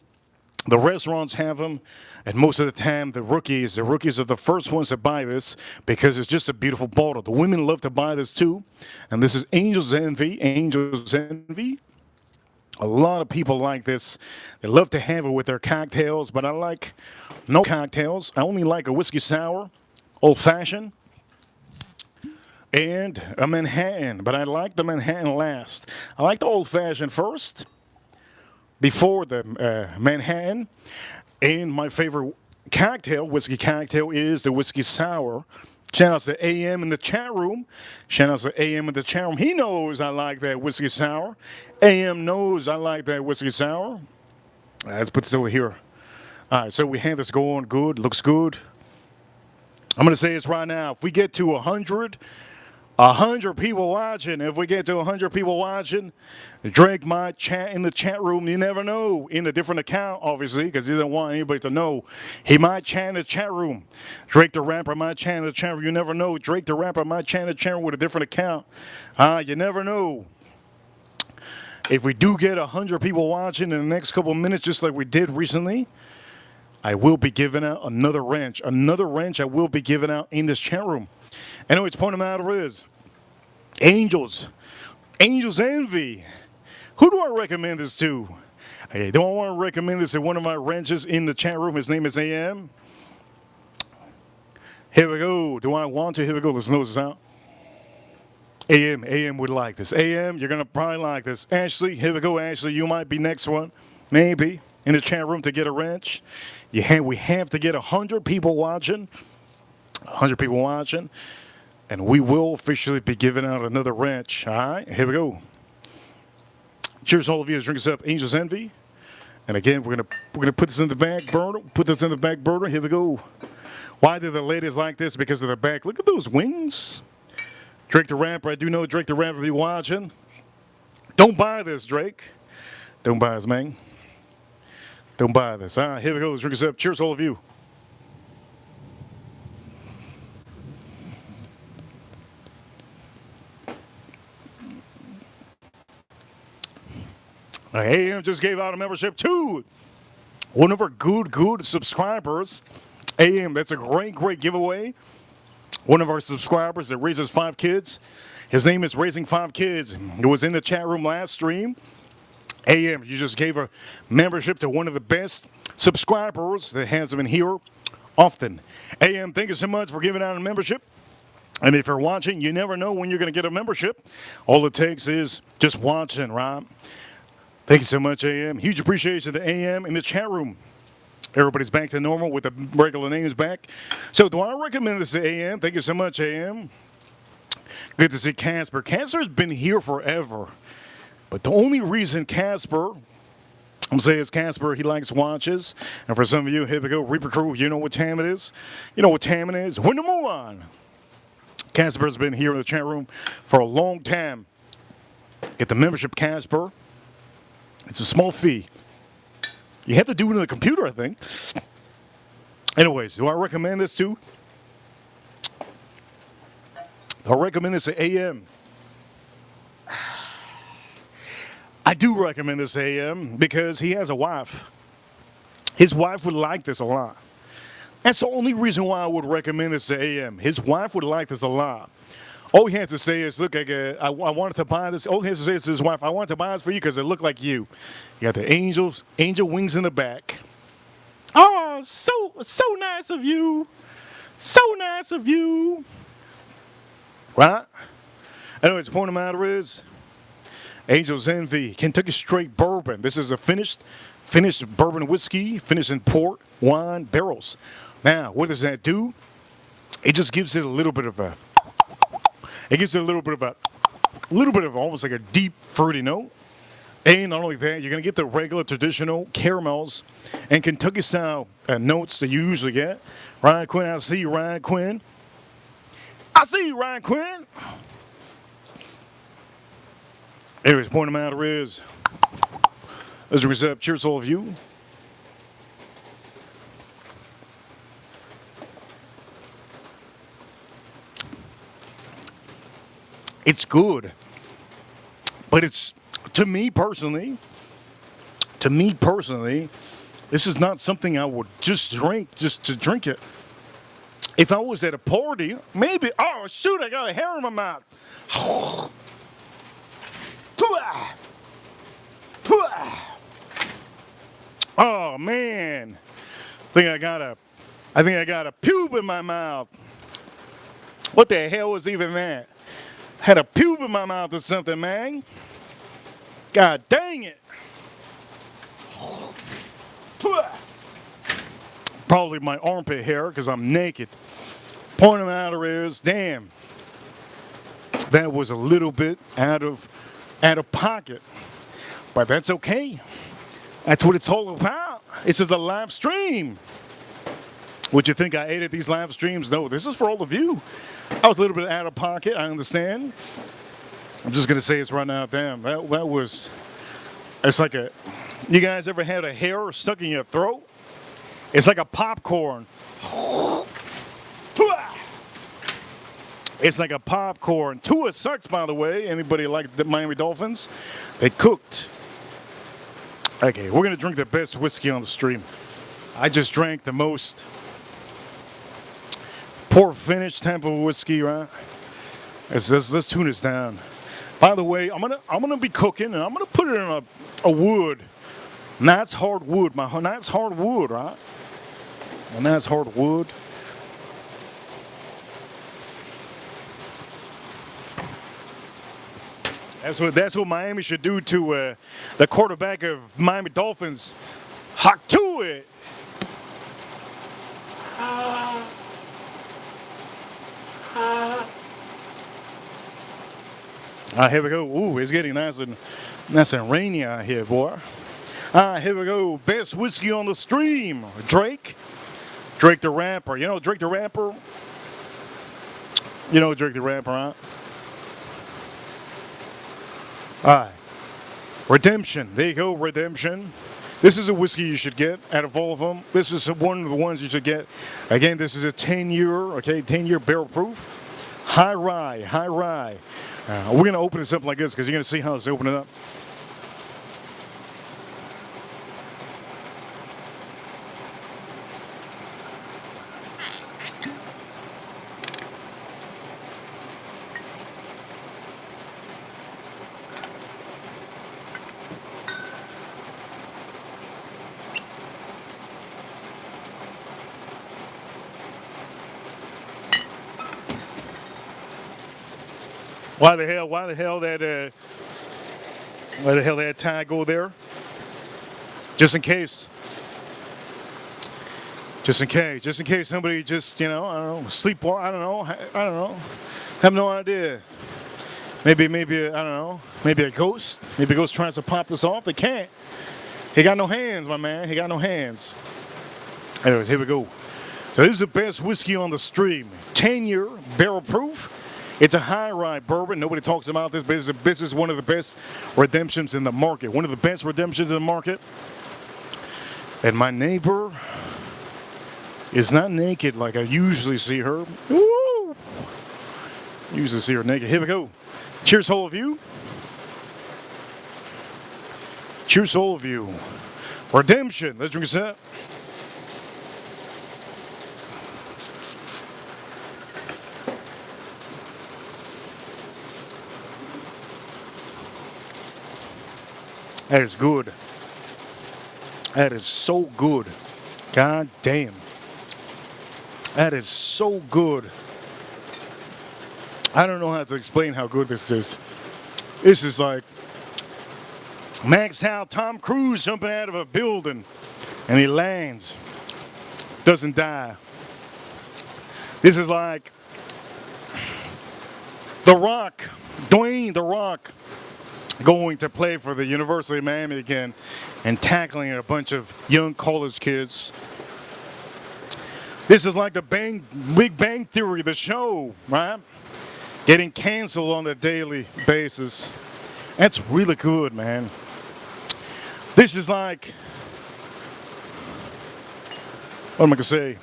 The restaurants have them, and most of the time, the rookies are the first ones to buy this because it's just a beautiful bottle. The women love to buy this too, and this is Angel's Envy. Angel's Envy. A lot of people like this. They love to have it with their cocktails, but I like no cocktails. I only like a whiskey sour, old-fashioned, and a Manhattan, but I like the Manhattan last. I like the old-fashioned first, before the Manhattan. And my favorite cocktail, whiskey cocktail, is the whiskey sour. Shout out to AM in the chat room. Shout out to AM in the chat room. He knows I like that whiskey sour. AM knows I like that whiskey sour. Let's put this over here. All right, so we have this going good. Looks good. I'm going to say this right now. If we get to 100 people watching, Drake might chat in the chat room. You never know. In a different account, obviously, because he doesn't want anybody to know. He might chat in the chat room. Drake the rapper might chat in the chat room. You never know. Drake the rapper might chat in the chat room with a different account. You never know. If we do get 100 people watching in the next couple of minutes, just like we did recently, I will be giving out another wrench. Another wrench I will be giving out in this chat room. Anyway, it's point of matter is Angel's Envy. Who do I recommend this to? Okay, do I want to recommend this to one of my wrenches in the chat room? His name is AM. Here we go. Do I want to? Here we go. Let's notice this out. AM would like this. AM, you're going to probably like this. Ashley, here we go. Ashley, you might be next one. Maybe in the chat room to get a wrench. We have to get 100 people watching. 100 people watching. And we will officially be giving out another wrench. All right, here we go. Cheers, all of you. Let's drink this up. Angel's Envy. And again, we're gonna put this in the back burner. Here we go. Why do the ladies like this? Because of the back. Look at those wings. Drake the rapper. I do know Drake the rapper be watching. Don't buy this, Drake. Don't buy this, man. Don't buy this. All right, here we go. Let's drink this up. Cheers, all of you. AM just gave out a membership to one of our good subscribers. AM, that's a great giveaway. One of our subscribers that raises 5 kids. His name is Raising 5 Kids. It was in the chat room last stream. AM, you just gave a membership to one of the best subscribers that has been here often. AM, thank you so much for giving out a membership. And if you're watching, you never know when you're going to get a membership. All it takes is just watching, right? Thank you so much, AM. Huge appreciation to AM in the chat room. Everybody's back to normal with the regular names back. So do I recommend this to AM? Thank you so much, AM. Good to see Casper. Casper's been here forever. But the only reason Casper, I'm saying is Casper, he likes watches. And for some of you, here we go, Reaper Crew, you know what time it is? You know what time it is? When to move on. Casper's been here in the chat room for a long time. Get the membership, Casper. It's a small fee. You have to do it on the computer, I think. Anyways, do I recommend this to? I recommend this to AM. I do recommend this to AM because he has a wife. His wife would like this a lot. That's the only reason why I would recommend this to AM. His wife would like this a lot. All he has to say is, look, I wanted to buy this. All he has to say is to his wife, I wanted to buy this for you because it looked like you. You got the angel wings in the back. Oh, so nice of you. So nice of you. Right? Anyways, the point of the matter is, Angel's Envy, Kentucky Straight Bourbon. This is a finished bourbon whiskey, finished in port, wine, barrels. Now, what does that do? It just gives it a little bit of a, almost like a deep fruity note. And not only that, you're going to get the regular traditional caramels and Kentucky style notes that you usually get. Ryan Quinn, I see you, Ryan Quinn. I see you, Ryan Quinn. Anyways, point of the matter is, as a result, cheers to all of you. It's good, but it's, to me personally, this is not something I would just drink just to drink it. If I was at a party, maybe, oh shoot, I got a hair in my mouth. Oh man, I think I got a pube in my mouth. What the hell was even that? Had a pube in my mouth or something, man. God dang it. Probably my armpit hair because I'm naked. Point of the matter is, damn, that was a little bit out of pocket. But that's okay. That's what it's all about. This is the live stream. Would you think I ate at these live streams? No, this is for all of you. I was a little bit out of pocket, I understand. I'm just going to say it's right now. Damn, that was, it's like a, you guys ever had a hair stuck in your throat? It's like a popcorn. It's like a popcorn. Tua sucks, by the way. Anybody like the Miami Dolphins? They cooked. Okay, we're going to drink the best whiskey on the stream. I just drank the most port finish type of whiskey, right? Let's tune this down. By the way, I'm gonna be cooking and I'm gonna put it in a wood. Nice hard wood, nice hard wood, right? A nice hard wood. That's what Miami should do to the quarterback of Miami Dolphins. Hock to it. Here we go. Ooh, it's getting nice and rainy out here, boy. Here we go. Best whiskey on the stream. Drake the Rapper. You know Drake the Rapper? You know Drake the Rapper, right? All right. Redemption. There you go, Redemption. This is a whiskey you should get out of all of them. This is one of the ones you should get. Again, this is a 10-year barrel proof. High rye. We're going to open this up like this because you're going to see how it's opening up. Why the hell that tie go there? Just in case. Just in case somebody just, you know, I don't know, sleepwalk, I don't know, have no idea. Maybe, I don't know, maybe a ghost tries to pop this off. They can't. He got no hands, my man. He got no hands. Anyways, here we go. So this is the best whiskey on the stream. 10-year barrel proof. It's a high rye bourbon. Nobody talks about this, but this is one of the best redemptions in the market. One of the best redemptions in the market. And my neighbor is not naked like I usually see her. Woo! Usually see her naked. Here we go. Cheers, all of you. Cheers, all of you. Redemption. Let's drink a sip. That is good. That is so good. God damn. That is so good. I don't know how to explain how good this is. This is like Max Howell, Tom Cruise jumping out of a building and he lands, doesn't die. This is like The Rock, Dwayne The Rock, going to play for the University of Miami again and tackling a bunch of young college kids. This is like the Big Bang Theory, the show, right? Getting canceled on a daily basis. That's really good, man. This is like, what am I gonna say?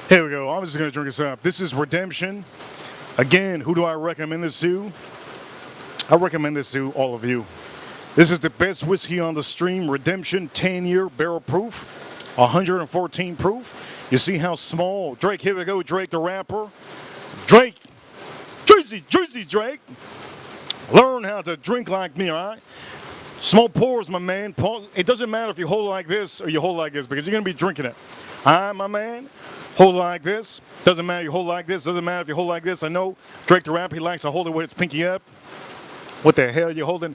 Here we go. I'm just gonna drink this up. This is Redemption. Again, who do I recommend this to? I recommend this to all of you. This is the best whiskey on the stream. Redemption, 10-year barrel proof, 114 proof. You see how small? Drake, here we go. Drake the rapper. Drake, Juicy Drake. Learn how to drink like me, all right? Small pours, my man. It doesn't matter if you hold like this or you hold like this because you're going to be drinking it. All right, my man? Hold like this. Doesn't matter if you hold like this. Doesn't matter if you hold like this. I know Drake the rapper, he likes to hold it with his pinky up. What the hell are you holding?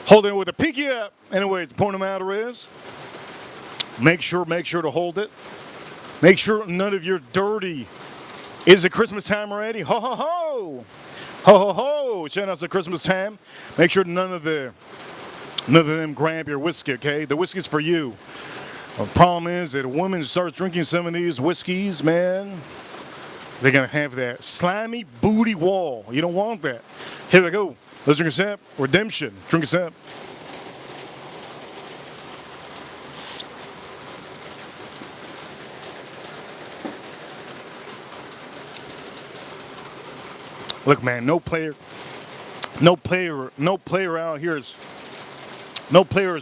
Holding it with the pinky up. Anyways, the point of the matter is, make sure to hold it. Make sure none of your dirty. Is it Christmas time already? Ho, ho, ho. Ho, ho, ho. Shout out to Christmas time. Make sure none of them grab your whiskey, okay? The whiskey's for you. The problem is that a woman starts drinking some of these whiskeys, man, they're going to have that slimy booty wall. You don't want that. Here we go. Let's drink a sip. Redemption. Drink a sip. Look, man, no player out here is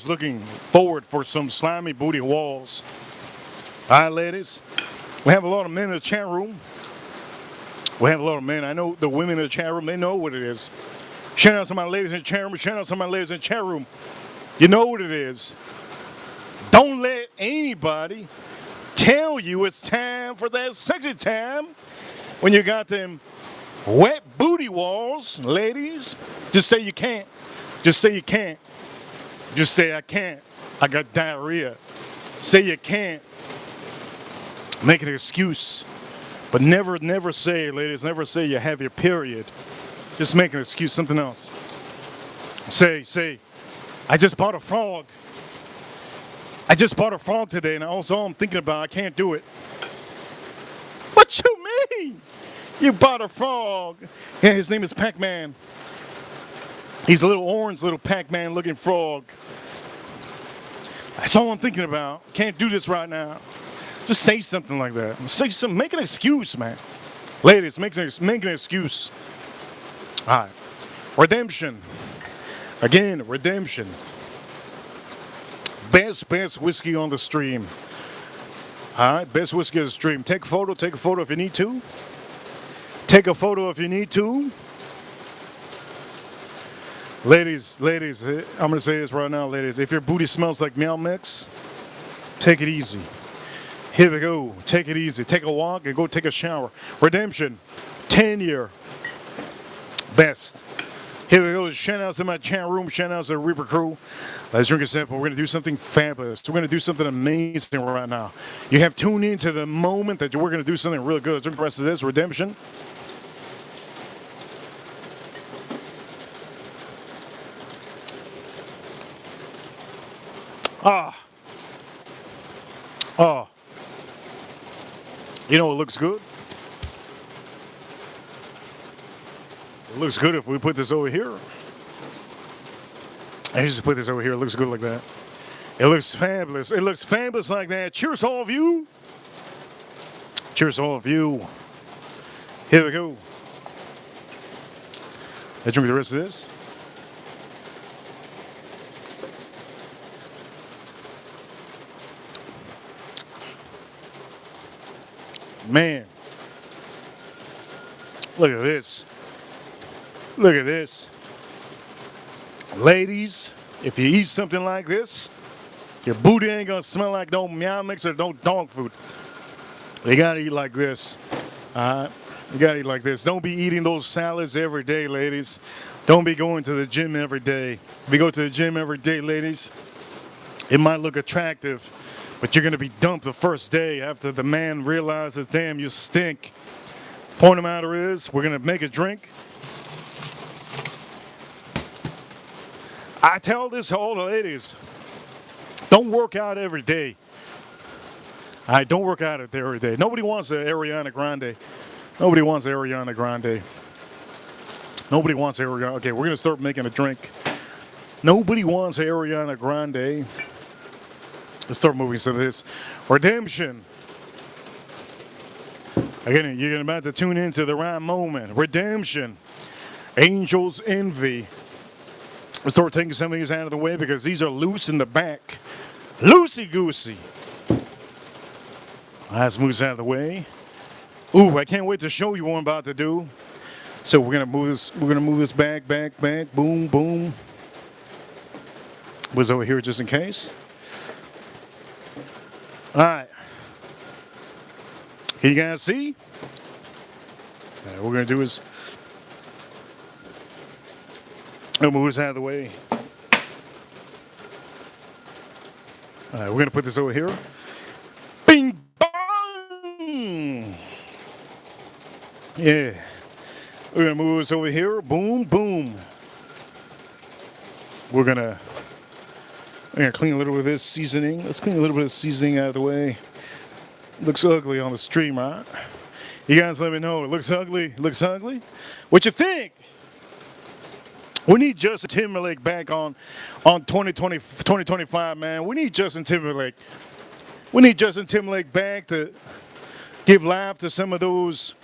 looking forward for some slimy booty walls. All right, ladies. We have a lot of men in the chat room. We have a lot of men. I know the women in the chat room, they know what it is. Shout out to my ladies in the chat room. Shout out to my ladies in the chat room. You know what it is. Don't let anybody tell you it's time for that sexy time when you got them wet booty walls, ladies. Just say you can't. Just say you can't. Just say I can't. I got diarrhea. Say you can't. Make an excuse. But never say, ladies, never say you have your period. Just make an excuse, something else. Say, I just bought a frog. I just bought a frog today, and also I'm thinking about I can't do it. What you mean? You bought a frog. Yeah, his name is Pac-Man. He's a little orange, little Pac-Man looking frog. That's all I'm thinking about. Can't do this right now. Just say something like that. Say something. Make an excuse, man. Ladies, make an excuse. All right. Redemption. Again, Redemption. Best whiskey on the stream. All right, best whiskey on the stream. Take a photo if you need to. Take a photo if you need to. Ladies, I'm going to say this right now, ladies. If your booty smells like Meow Mix, take it easy. Here we go. Take it easy. Take a walk and go take a shower. Redemption. 10-year. Best. Here we go. Shout outs to my chat room. Shout outs to the Reaper crew. Let's drink a sample. We're going to do something fabulous. We're going to do something amazing right now. You have tuned into the moment that we're going to do something really good. Let's drink the rest of this. Redemption. Oh. You know it looks good? It looks good if we put this over here. I just put this over here. It looks good like that. It looks fabulous. It looks fabulous like that. Cheers to all of you. Cheers to all of you. Here we go. Let's drink the rest of this. Man. Look at this. Look at this. Ladies, if you eat something like this, your booty ain't gonna smell like no meow mix or no dog food. You gotta eat like this. You gotta eat like this. Don't be eating those salads every day, ladies. Don't be going to the gym every day. If you go to the gym every day, ladies, it might look attractive, but you're gonna be dumped the first day after the man realizes, damn, you stink. Point of matter is, we're gonna make a drink. I tell this to all the ladies, don't work out every day. All right, don't work out every day. Nobody wants an Ariana Grande. Nobody wants Ariana Grande. Nobody wants Ariana. Okay, we're going to start making a drink. Nobody wants Ariana Grande. Let's start moving some of this. Redemption. Again, you're about to tune into the right moment. Redemption. Angel's Envy. Let's start taking some of these out of the way because these are loose in the back. Loosey-goosey. Let's move this out of the way. Ooh, I can't wait to show you what I'm about to do. So we're gonna move this. We're gonna move this back. Boom, boom. Was over here just in case. All right. Can you guys see? What we're gonna do is. I'll move this out of the way. All right, we're gonna put this over here. Bing bong. Yeah. We're gonna move this over here. Boom, boom. We're gonna clean a little bit of this seasoning. Let's clean a little bit of seasoning out of the way. Looks ugly on the stream, right? You guys let me know. It looks ugly. It looks ugly. What you think? We need Justin Timberlake back on 2025, man. We need Justin Timberlake. We need Justin Timberlake back to give life to some of those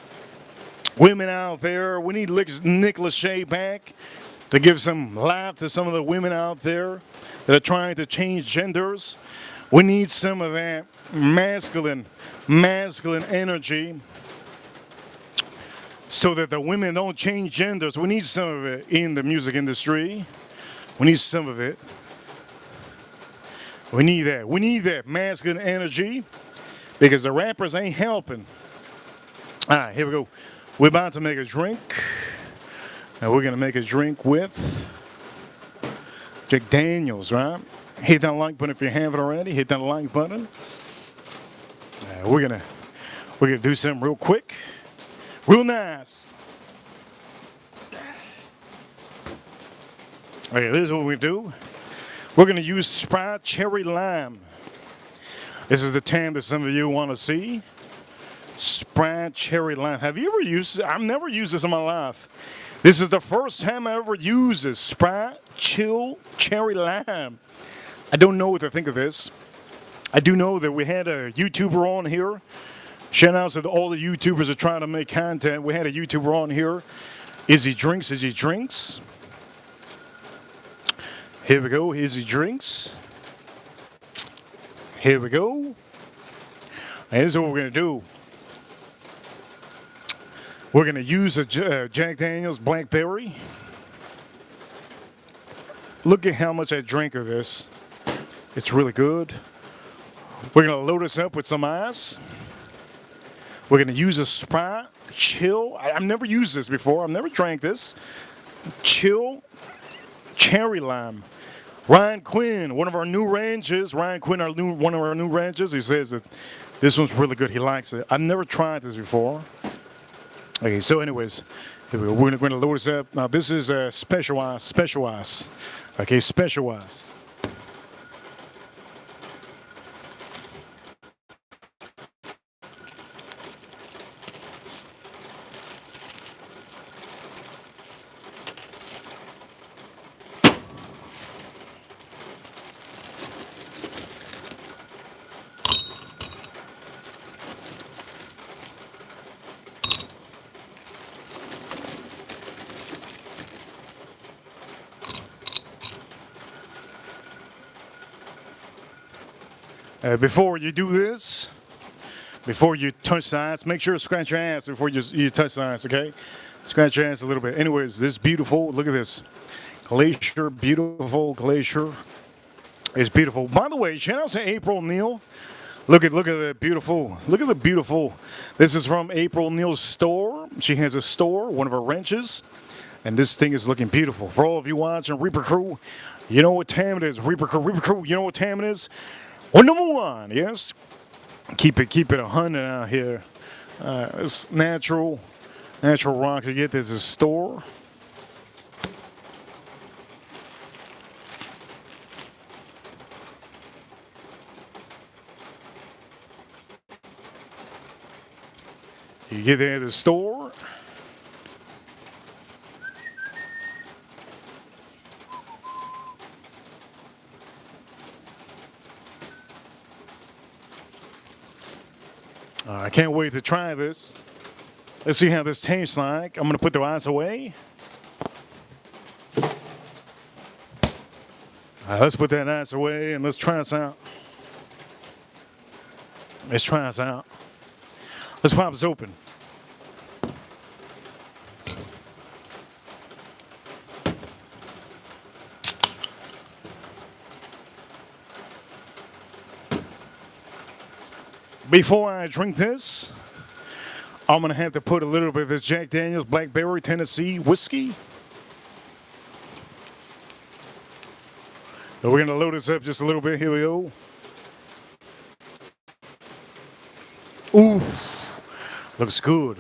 women out there. We need Nick Lachey back to give some life to some of the women out there that are trying to change genders. We need some of that masculine energy so that the women don't change genders. We need some of it in the music industry. We need some of it. We need that. We need that masculine energy because the rappers ain't helping. All right, here we go. We're about to make a drink. Now we're going to make a drink with Jack Daniels, right? Hit that like button if you haven't already. Hit that like button. We're gonna do something real quick. Real nice. Okay, this is what we do. We're going to use Sprite Cherry Lime. This is the tan that some of you want to see. Sprite Cherry Lime. Have you ever used it? I've never used this in my life. This is the first time I ever used this. Sprite Chill Cherry Lime. I don't know what to think of this. I do know that we had a YouTuber on here. Shout out to all the YouTubers that are trying to make content. We had a YouTuber on here. Izzy Drinks. Here we go. Izzy Drinks. Here we go. And this is what we're going to do. We're going to use a Jack Daniels Blackberry. Look at how much I drank of this. It's really good. We're going to load this up with some ice. We're going to use a Sprite Chill. I've never used this before. I've never drank this. Chill Cherry Lime. Ryan Quinn, one of our new ranches. Ryan Quinn, one of our new ranches. He says that this one's really good. He likes it. I've never tried this before. Okay, so anyways, here we go. We're going to load this up. Now this is special ice. Okay, special ice. Before you do this, before you touch the ice, make sure to scratch your ass before you touch the ice, okay? Scratch your ass a little bit. Anyways, this beautiful, look at this. Glacier, beautiful glacier. It's beautiful. By the way, shout out to April Neal. Look at the beautiful. This is from April Neal's store. She has a store, one of her ranches. And this thing is looking beautiful. For all of you watching Reaper Crew, you know what time it is. Reaper Crew, you know what time it is? Well, number one, yes. Keep it 100 out here. It's natural rock to get this is store. You get there at the store. I can't wait to try this. Let's see how this tastes like. I'm gonna put the ice away. Let's put that ice away and let's try this out. Let's pop this open. Before I drink this, I'm gonna have to put a little bit of this Jack Daniel's Blackberry Tennessee whiskey. So we're gonna load this up just a little bit. Here we go. Oof, looks good.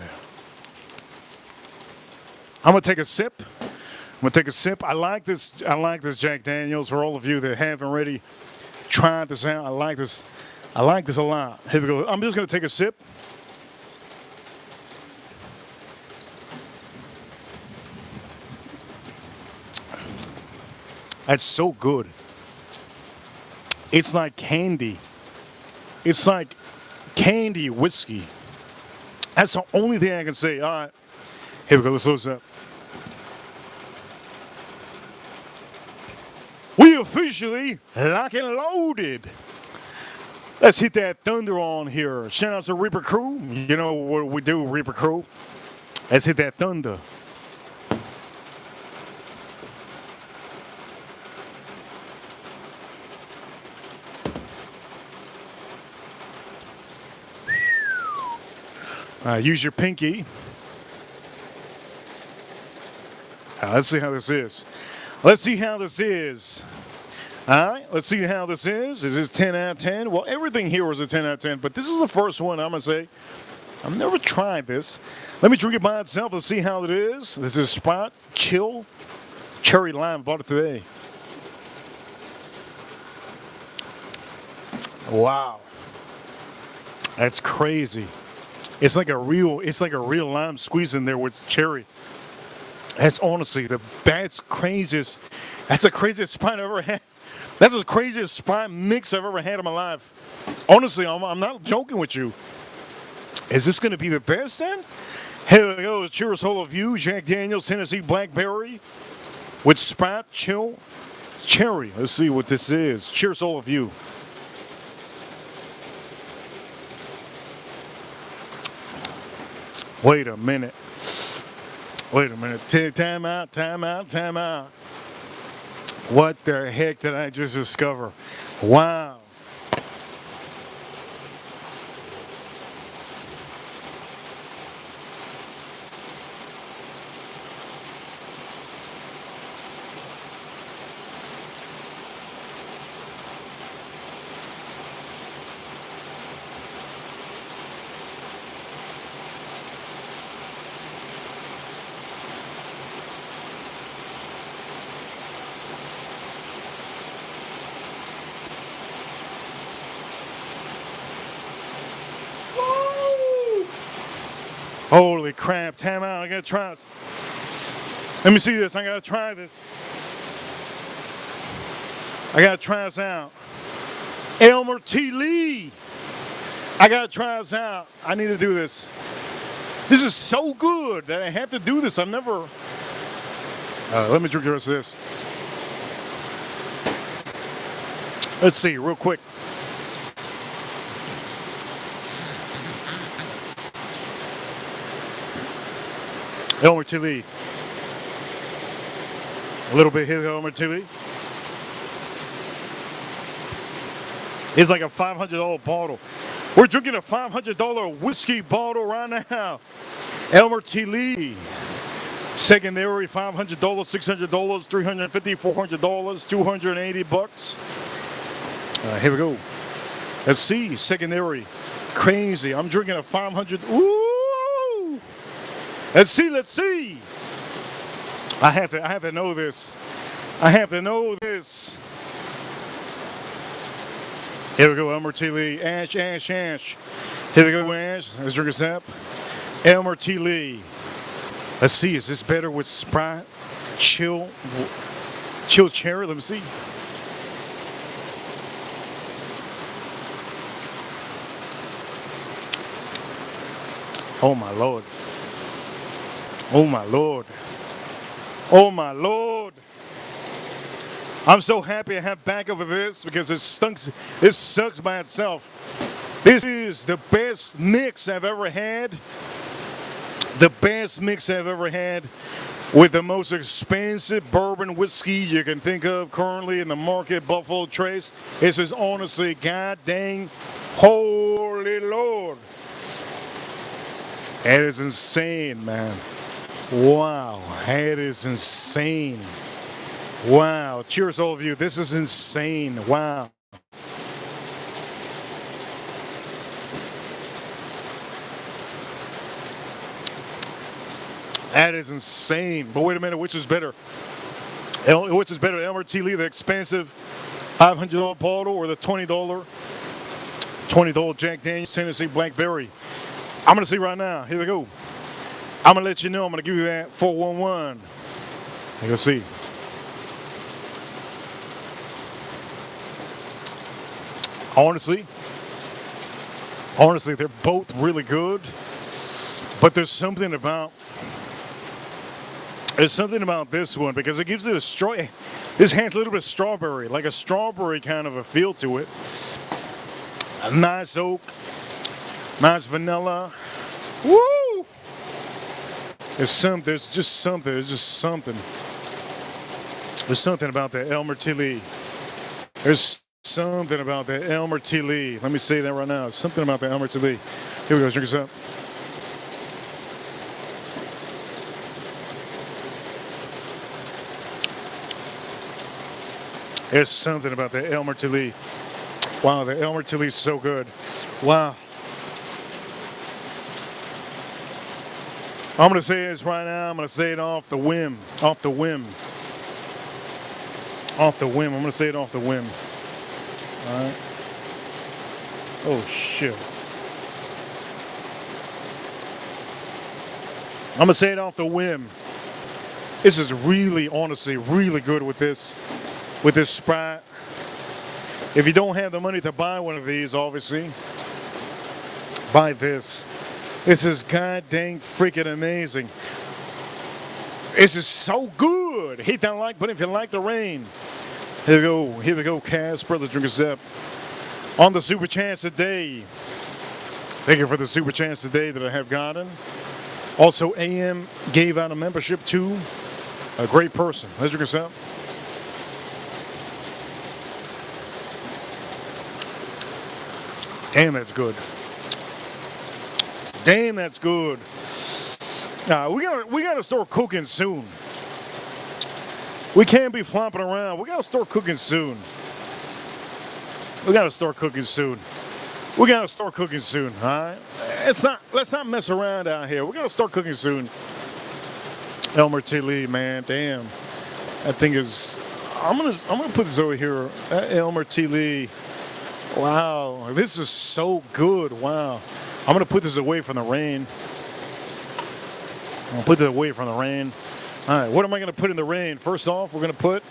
I'm gonna take a sip. I like this Jack Daniel's. For all of you that haven't already tried this out, I like this a lot. Here we go. I'm just gonna take a sip. That's so good. It's like candy. It's like candy whiskey. That's the only thing I can say. All right. Here we go. Let's load this up. We officially lock and loaded. Let's hit that thunder on here. Shout out to Reaper Crew. You know what we do, Reaper Crew. Let's hit that thunder. Use your pinky. Let's see how this is. All right, let's see how this is. Is this 10 out of 10? Well, everything here was a 10 out of 10, but this is the first one I'm going to say. I've never tried this. Let me drink it by itself. Let's see how it is. This is Sprite Chill Cherry Lime. Bought it today. Wow. That's crazy. It's like a real lime squeeze in there with cherry. That's honestly that's craziest. That's the craziest Sprite I've ever had. That's the craziest Sprite mix I've ever had in my life. Honestly, I'm not joking with you. Is this going to be the best then? Here we go. Cheers, all of you. Jack Daniel's Tennessee Blackberry with Sprite Chill Cherry. Let's see what this is. Cheers, all of you. Wait a minute. Time out. What the heck did I just discover? Wow. Holy crap, time out, I gotta try it. Let me see this, I gotta try this. I gotta try this out. Elmer T. Lee. I gotta try this out. I need to do this. This is so good that I have to do this. I've never. Let me drink the rest of this. Let's see, real quick. Elmer T. Lee. A little bit here, Elmer T. Lee. It's like a $500 bottle. We're drinking a $500 whiskey bottle right now. Elmer T. Lee. Secondary, $500, $600, $350, $400, $280. Here we go. Let's see. Secondary. Crazy. I'm drinking a 500. Ooh. Let's see. Let's see. I have to know this. I have to know this. Here we go, Elmer T. Lee. Ash, ash, ash. Here we go, Ash. Let's drink a sip. Elmer T. Lee. Let's see, is this better with Sprite? Chill cherry? Let me see. Oh my Lord. Oh my Lord. Oh my Lord. I'm so happy I have backup of this because it sucks by itself. This is the best mix I've ever had. The best mix I've ever had with the most expensive bourbon whiskey you can think of currently in the market, Buffalo Trace. This is honestly, god dang, holy Lord. That is insane, man. Wow, that is insane. Wow, cheers all of you. This is insane. Wow. That is insane. But wait a minute, which is better? Which is better, Elmer T. Lee, the expensive $500 bottle, or the $20 Jack Daniels Tennessee Blackberry? I'm going to see right now. Here we go. I'm going to let you know. I'm going to give you that 411. Let's see. Honestly, they're both really good. But there's something about this one because it gives it a this has a little bit of strawberry, like a strawberry kind of a feel to it. A nice oak, nice vanilla. Woo! There's just something about that Elmer T. Lee. There's something about that Elmer T. Lee. Let me say that right now. Something about the Elmer T. Lee. Here we go. Drink this up. There's something about the Elmer T. Lee. Wow, the Elmer T. Lee is so good. Wow. I'm going to say this right now. I'm going to say it off the whim. Off the whim. Off the whim. I'm going to say it off the whim. All right. Oh, shit. I'm going to say it off the whim. This is really, honestly, really good with this Sprite. If you don't have the money to buy one of these, obviously, buy this. This is god dang freaking amazing. This is so good. Hit that like button if you like the rain. Here we go, Casper, the Drink Step. On the Super Chance today. Thank you for the Super Chance today that I have gotten. Also, AM gave out a membership to a great person. Let's drink a sip. Damn, that's good. Damn, that's good. We gotta start cooking soon. We can't be flopping around. We gotta start cooking soon. All right? Let's not mess around out here. We gotta start cooking soon. Elmer T. Lee, man, damn. That thing is. I'm gonna put this over here. Elmer T. Lee. Wow, this is so good. Wow. I'm going to put this away from the rain. I'll put that away from the rain. All right, what am I going to put in the rain? First off, we're going to put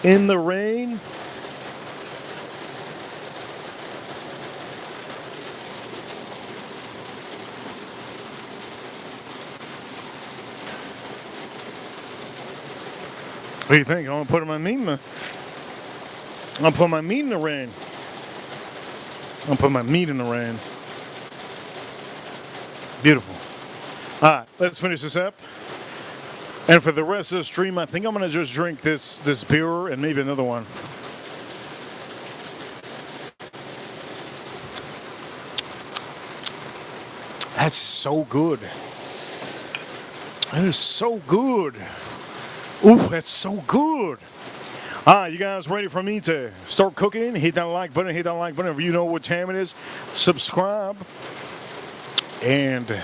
in the rain. What do you think? I'm going to put my meat in the... I'm going to put my meat in the rain. I'm going to put my meat in the rain. Beautiful. All right, let's finish this up. And for the rest of the stream, I think I'm going to just drink this beer and maybe another one. That's so good. That is so good. Ooh, that's so good. All right, you guys ready for me to start cooking? Hit that like button, hit that like button. If you know what time it is, subscribe. And I'm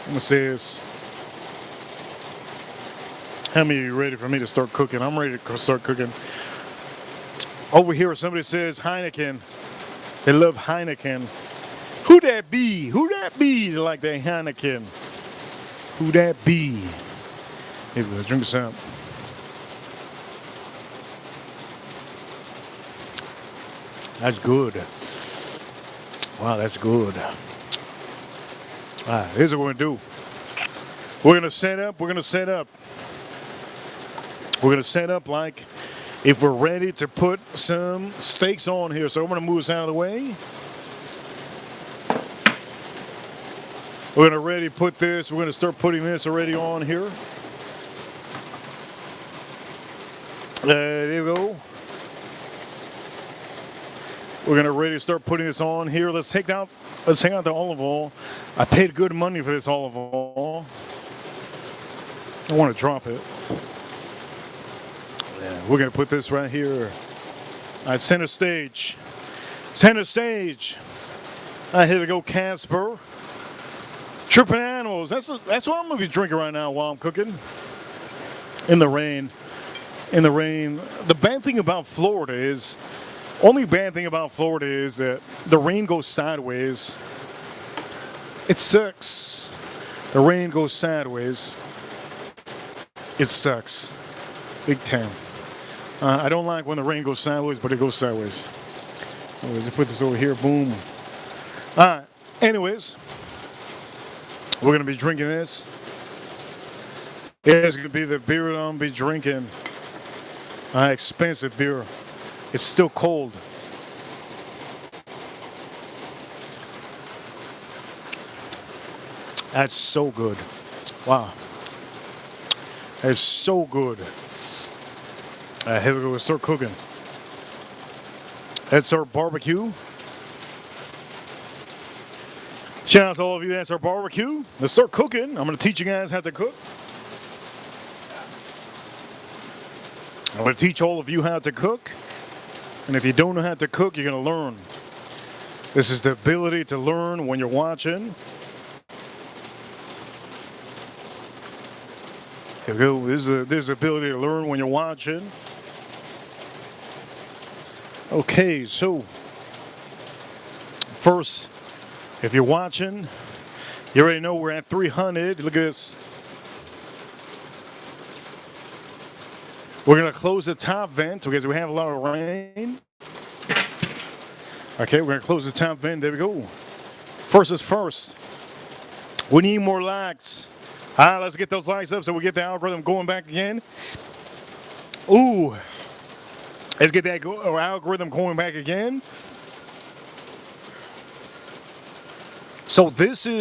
going to say this. How many of you ready for me to start cooking? I'm ready to start cooking. Over here, somebody says Heineken. They love Heineken. Who that be? Who that be like that Heineken? Who that be? Maybe we'll drink some. That's good. Wow, that's good. All right, here's what we're going to do. We're going to set up. We're going to set up. We're going to set up like if we're ready to put some steaks on here. So I'm going to move this out of the way. We're going to ready put this. We're going to start putting this already on here. There we go. We're going to ready start putting this on here. Let's take out the olive oil. I paid good money for this olive oil. I want to drop it. Yeah, we're going to put this right here. All right, center stage. Center stage. All right, here we go, Casper. Tripping Animals. That's what I'm going to be drinking right now while I'm cooking. In the rain. In the rain. The bad thing about Florida is... Only bad thing about Florida is that the rain goes sideways. It sucks. The rain goes sideways. It sucks. Big time. I don't like when the rain goes sideways, but it goes sideways. Anyways, I put this over here. Boom. All right. Anyways, we're going to be drinking this. It's going to be the beer that I'm going to be drinking. Expensive beer. It's still cold. That's so good. Wow. That's so good. Here we go. We'll start cooking. That's our barbecue. Shout out to all of you. That's our barbecue. Let's start cooking. I'm going to teach you guys how to cook. I'm going to teach all of you how to cook. And if you don't know how to cook, you're going to learn. This is the ability to learn when you're watching. Here we go. This is the ability to learn when you're watching. Okay, so first, if you're watching, you already know we're at 300. Look at this. We're going to close the top vent because we have a lot of rain. Okay, we're going to close the top vent. There we go. First is first. We need more likes. All right, let's get those likes up so we get the algorithm going back again. Ooh. Let's get that algorithm going back again. So there's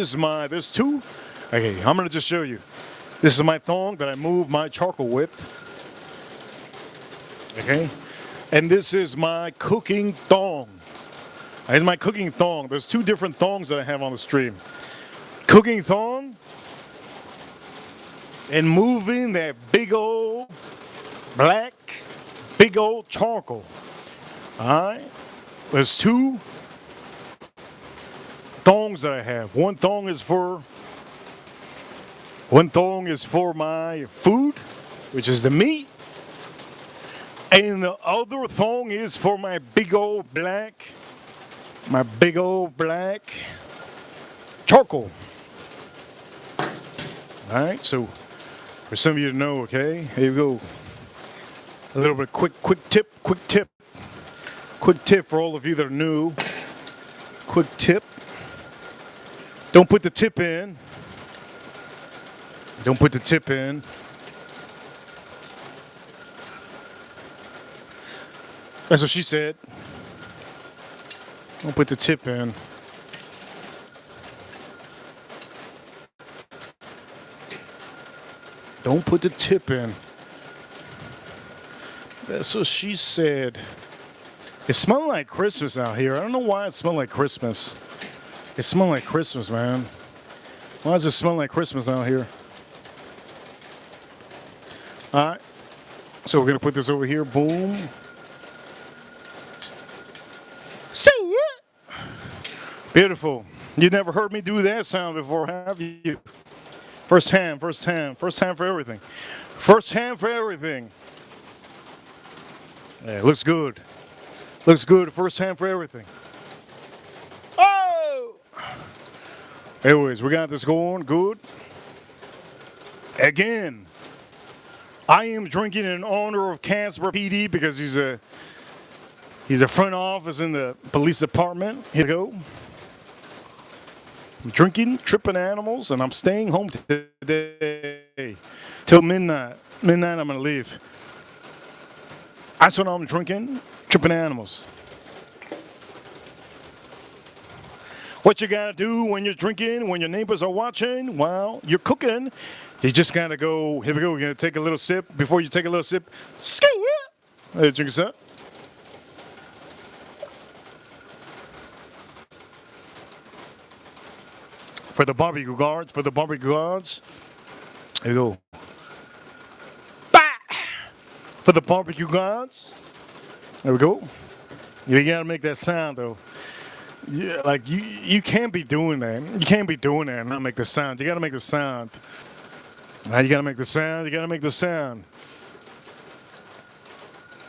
two. Okay, I'm going to just show you. This is my thong that I moved my charcoal with. Okay, and this is my cooking thong. It's my cooking thong. There's two different thongs that I have on the stream. Cooking thong and moving that big old black, big old charcoal. All right, there's two thongs that I have. One thong is for my food, which is the meat. And the other thong is for my big old black charcoal. All right, so for some of you to know, okay, here we go. A little bit quick tip for all of you that are new. Quick tip. Don't put the tip in. Don't put the tip in. That's what she said. Don't put the tip in. Don't put the tip in. That's what she said. It smelled like Christmas out here. I don't know why it smelled like Christmas. It smelled like Christmas, man. Why does it smell like Christmas out here? All right. So we're going to put this over here. Boom. Say it. Beautiful. You never heard me do that sound before, have you? First hand for everything. First hand for everything. Yeah, looks good. Looks good, first hand for everything. Oh! Anyways, we got this going good. Again, I am drinking in honor of Casper PD because he's a front office in the police department. Here we go. I'm drinking, tripping animals, and I'm staying home today till midnight. Midnight, I'm gonna leave. That's what I'm drinking, tripping animals. What you gotta do when you're drinking, when your neighbors are watching, while you're cooking, you just gotta go. Here we go. We're gonna take a little sip. Before you take a little sip, drink a sip. For the barbecue guards, Here we go. Bah! For the barbecue guards. There we go. You gotta make that sound though. Yeah, like you can't be doing that. You can't be doing that and not make the sound. You gotta make the sound. Now you gotta make the sound. You gotta make the sound.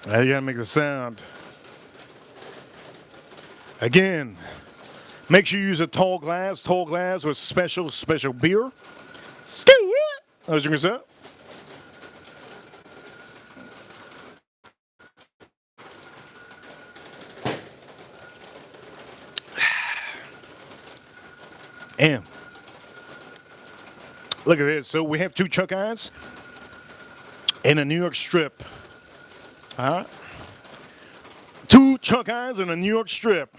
Now you gotta make the sound. Again. Make sure you use a tall glass with special beer. As you can see. And look at this. So we have 2 chuck eyes and a New York strip. 2 chuck eyes and a New York strip.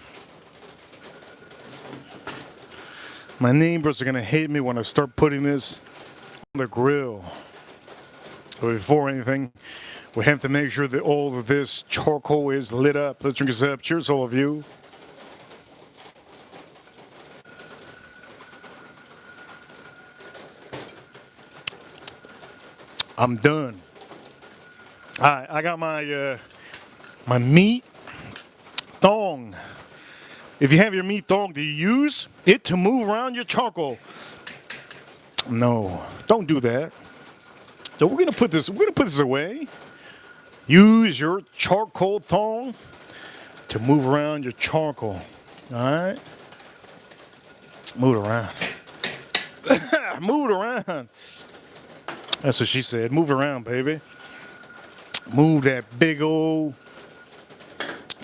My neighbors are gonna hate me when I start putting this on the grill. But before anything, we have to make sure that all of this charcoal is lit up. Let's drink this up. Cheers, all of you. I'm done. All right, I got my my meat thong. If you have your meat thong, do you use it to move around your charcoal? No, don't do that. So we're gonna put this away. Use your charcoal thong to move around your charcoal. All right, move it around. Move it around. That's what she said. Move it around, baby. Move that big old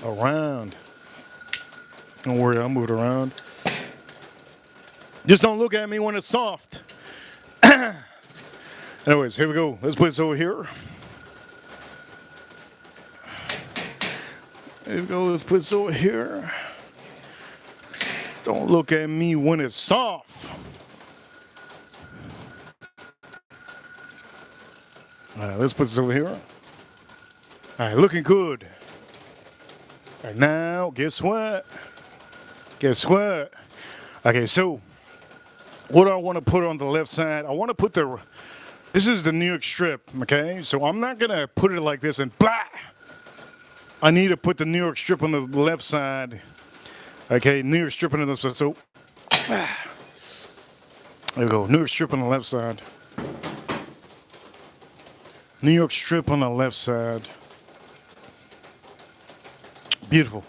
around. Don't worry, I'll move it around. Just don't look at me when it's soft. Anyways, here we go. Let's put this over here. Here we go. Let's put this over here. Don't look at me when it's soft. All right, let's put this over here. All right, looking good. All right, now, guess what? Guess what? Okay, so what do I want to put on the left side? I want to put this is the New York strip, okay? So I'm not going to put it like this and blah. I need to put the New York strip on the left side. Okay, New York strip on the left side. So, there we go. New York strip on the left side. New York strip on the left side. Beautiful.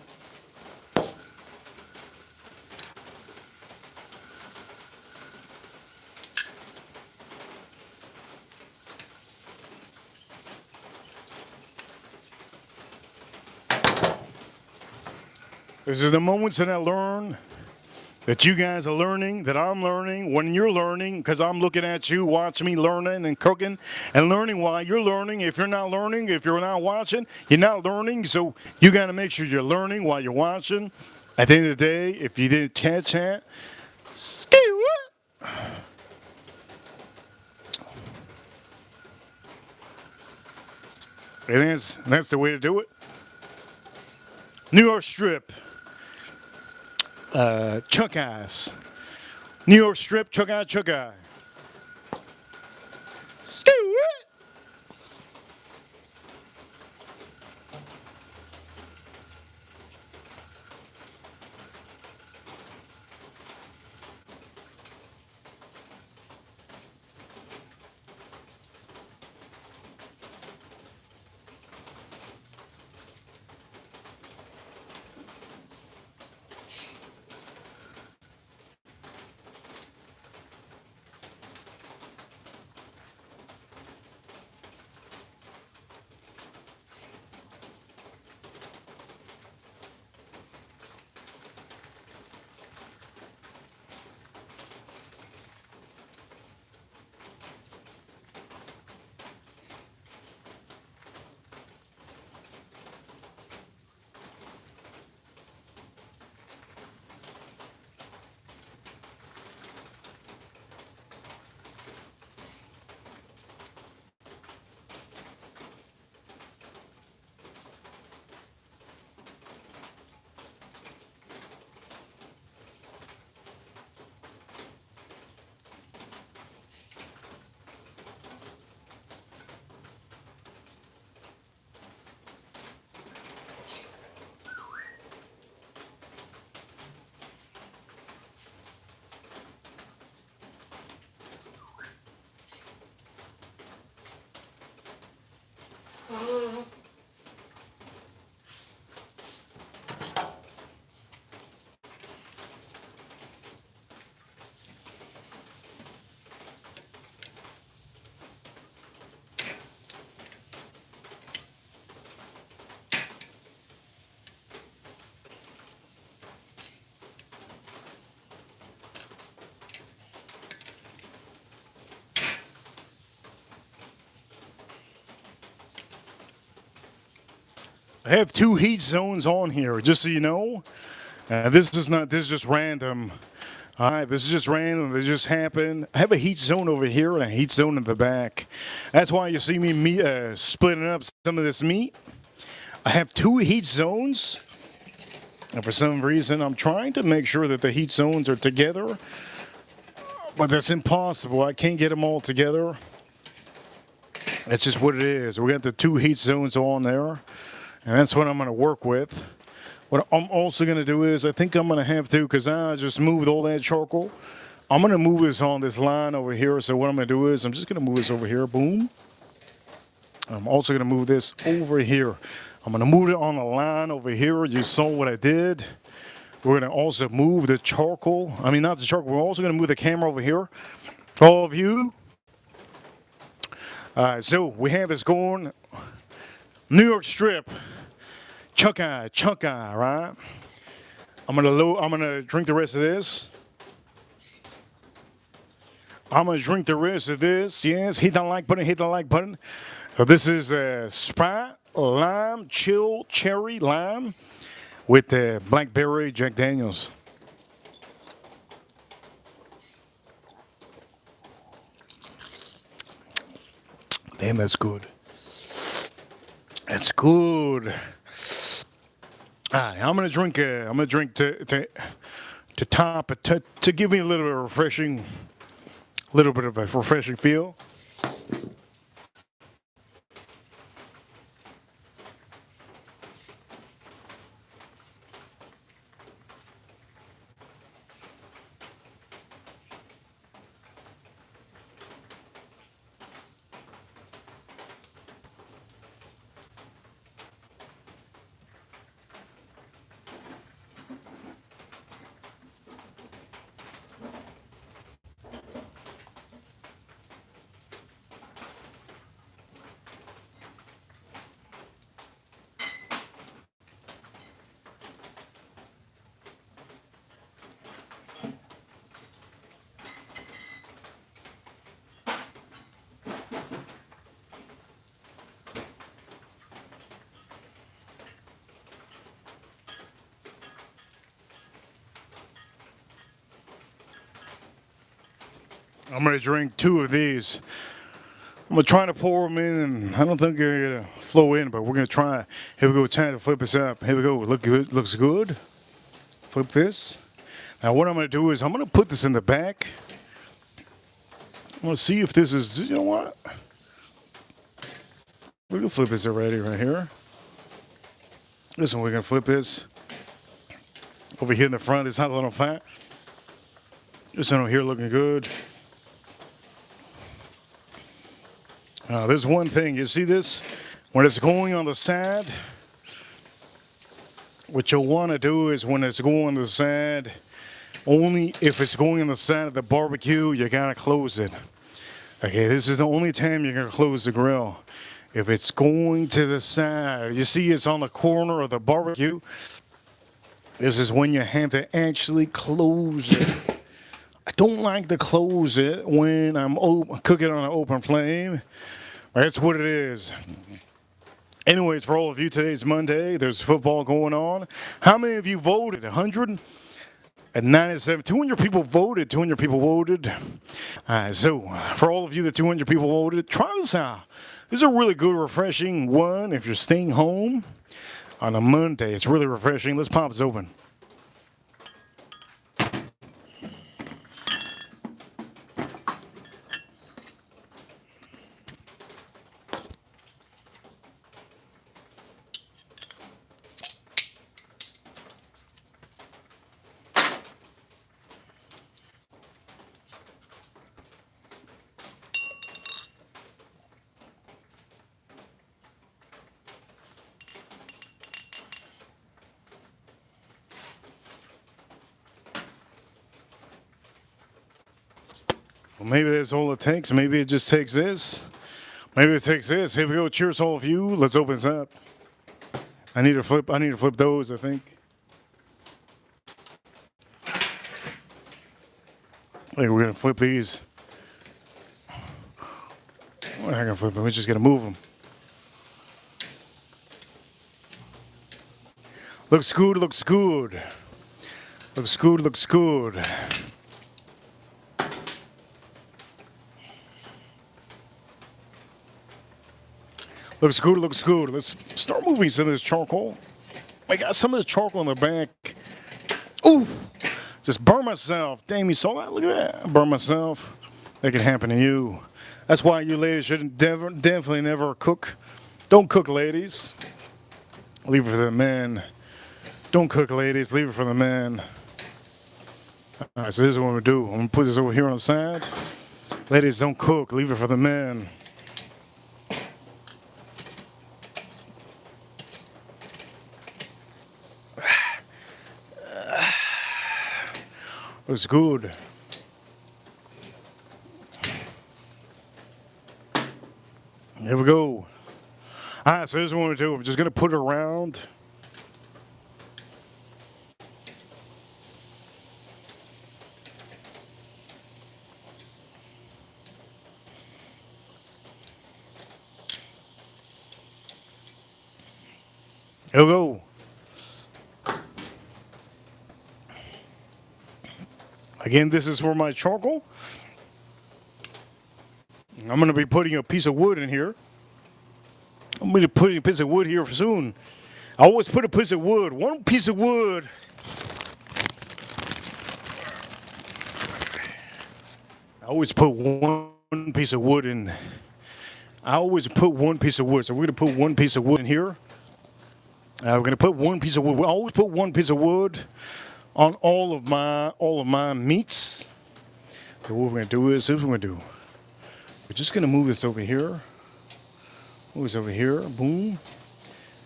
This is the moments that I learn, that you guys are learning, that I'm learning, when you're learning, because I'm looking at you, watching me learning and cooking and learning while you're learning. If you're not learning, if you're not watching, you're not learning. So you got to make sure you're learning while you're watching. At the end of the day, if you didn't catch that, ski what? It is. That's the way to do it. New York Strip. Chuck Eyes. New York Strip, Chuck Eye, Chuck Eye. Ski what? I have two heat zones on here, just so you know. This is just random. All right, this is just random. It just happened. I have a heat zone over here and a heat zone in the back. That's why you see me splitting up some of this meat. I have two heat zones. And for some reason, I'm trying to make sure that the heat zones are together. But that's impossible. I can't get them all together. That's just what it is. We got the two heat zones on there. And that's what I'm going to work with. What I'm also going to do is, I think I'm going to have to, because I just moved all that charcoal, I'm going to move this on this line over here. So what I'm going to do is, I'm just going to move this over here. Boom. I'm also going to move this over here. I'm going to move it on the line over here. You saw what I did. We're going to also move the charcoal. I mean, not the charcoal. We're also going to move the camera over here. All of you. All right, so we have this going. New York Strip. Chuck Eye, right? I'm gonna drink the rest of this. I'm gonna drink the rest of this. Yes, hit that like button, hit the like button. So this is Sprite lime, chill cherry lime with blackberry Jack Daniels. Damn, that's good. That's good. All right, I'm gonna drink. To top it, to give me a little bit of a refreshing feel. I'm gonna drink 2 of these. I'm gonna try to pour them in, and I don't think they're gonna flow in, but we're gonna try. Here we go. Time to flip this up. Here we go. Look good. Looks good. Flip this. Now what I'm gonna do is I'm gonna put this in the back. I'm gonna see if this is. You know what? We can flip this already right here. Listen, we're gonna flip this over here in the front. It's not a little fat. This one over here looking good. There's one thing. You see this? When it's going on the side, what you'll want to do is when it's going on the side, only if it's going on the side of the barbecue, you gotta close it. Okay, this is the only time you're gonna close the grill. If it's going to the side, you see it's on the corner of the barbecue, this is when you have to actually close it. I don't like to close it when I'm cooking on an open flame. That's what it is. Anyways, for all of you, today's Monday. There's football going on. How many of you voted? 197. 200 people voted. 200 people voted. So, for all of you, the 200 people voted, try this out. This is a really good, refreshing one if you're staying home on a Monday. It's really refreshing. Let's pop this open. Well, maybe that's all it takes. Maybe it just takes this. Maybe it takes this. Here we go. Cheers, all of you. Let's open this up. I need to flip those, I think. I think we're gonna flip these. We're not gonna flip them. We're just gonna move them. Looks good. Looks good. Looks good. Looks good. Looks good, looks good. Let's start moving some of this charcoal. I got some of the charcoal in the back. Ooh, just burn myself. Damn, you saw that? Look at that. I burned myself. That can happen to you. That's why you ladies should definitely never cook. Don't cook, ladies. Leave it for the men. Don't cook, ladies. Leave it for the men. All right, so this is what I'm going to do. I'm going to put this over here on the side. Ladies, don't cook. Leave it for the men. Looks good. Here we go. All right, so this is what we're going to do. I'm just going to put it around. Here we go. Again, this is for my charcoal. I'm going to be putting a piece of wood in here. I'm going to be putting a piece of wood here soon. I always put a piece of wood, one piece of wood. I always put one piece of wood in. I always put one piece of wood. So we're going to put one piece of wood in here. We're going to put one piece of wood. We always put one piece of wood on all of my meats. So what we're gonna do is, here's what we're gonna do. We're just gonna move this over here. Move this over here. Boom.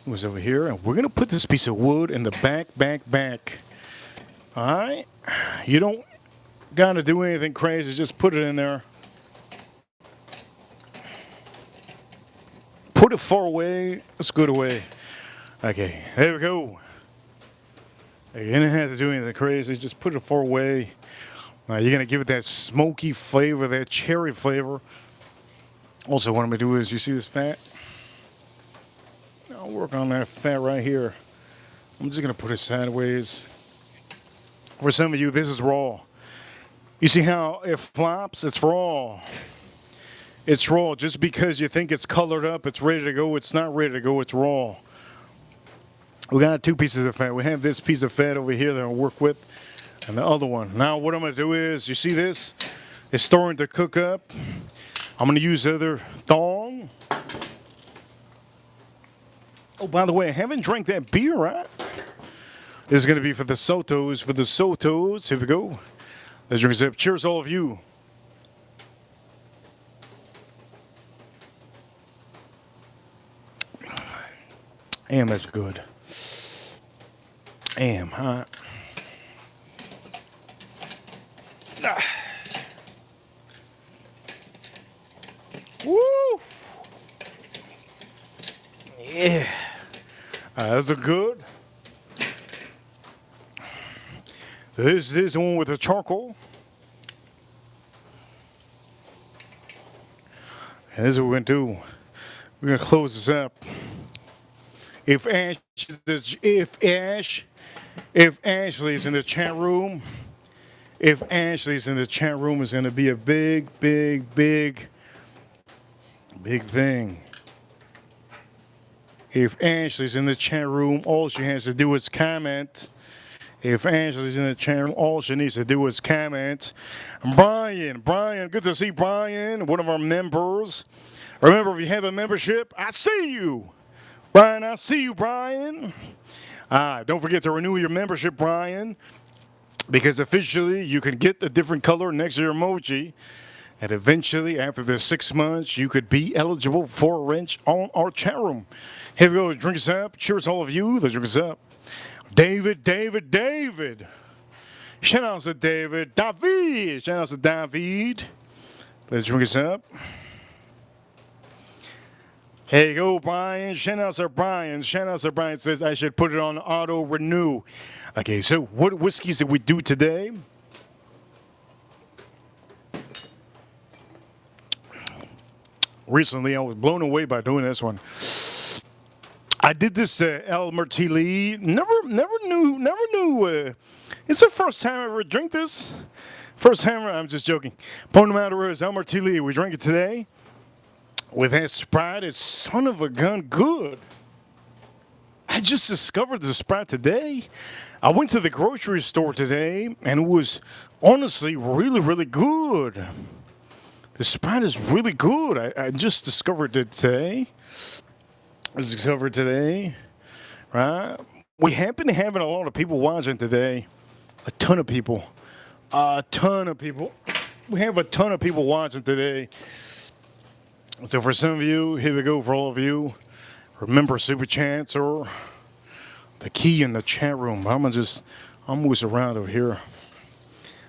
Move this over here, and we're gonna put this piece of wood in the back. All right. You don't gotta do anything crazy. Just put it in there. Put it far away. Let's go away. Okay. There we go. You didn't have to do anything crazy. Just put it far away. You're going to give it that smoky flavor, that cherry flavor. Also, what I'm going to do is, you see this fat? I'll work on that fat right here. I'm just going to put it sideways. For some of you, this is raw. You see how it flops? It's raw. It's raw. Just because you think it's colored up, it's ready to go, it's not ready to go, it's raw. We got two pieces of fat. We have this piece of fat over here that I'll work with, and the other one. Now what I'm going to do is, you see this? It's starting to cook up. I'm going to use the other thong. Oh, by the way, I haven't drank that beer, right? This is going to be for the Sotos. For the Sotos. Here we go. Let's drink a sip. Cheers, all of you. Damn, that's good. Damn, huh? Woo! Yeah. Those are good. This is the one with the charcoal. And this is what we're going to do. We're going to close this up. If Ashley's in the chat room, it's going to be a big thing. If Ashley's in the chat room, all she has to do is comment. If Ashley's in the chat room, all she needs to do is comment. Brian, good to see Brian, one of our members. Remember, if you have a membership, I see you. Brian, I see you, Brian. Don't forget to renew your membership, Brian, because officially you can get a different color next to your emoji. And eventually, after the 6 months, you could be eligible for a wrench on our chat room. Here we go. Drink us up. Cheers, all of you. Let's drink us up. David. Shout out to David. David. Shout out to David. Let's drink us up. Here you go, Brian. Shout out to Brian. Brian says I should put it on auto renew. Okay, so what whiskeys did we do today? Recently, I was blown away by doing this one. I did this El Martili. Never knew. It's the first time I ever drink this. First time, I'm just joking. Point of matter is El Martili. We drank it today with that Sprite. It's son of a gun good. I just discovered the Sprite today. I went to the grocery store today, and it was honestly really good. The Sprite is really good. I just discovered it today. Right? We happen to have a lot of people watching today. A ton of people. We have a ton of people watching today. So for some of you, here we go for all of you. Remember Super Chats or the key in the chat room. I'm moving around over here.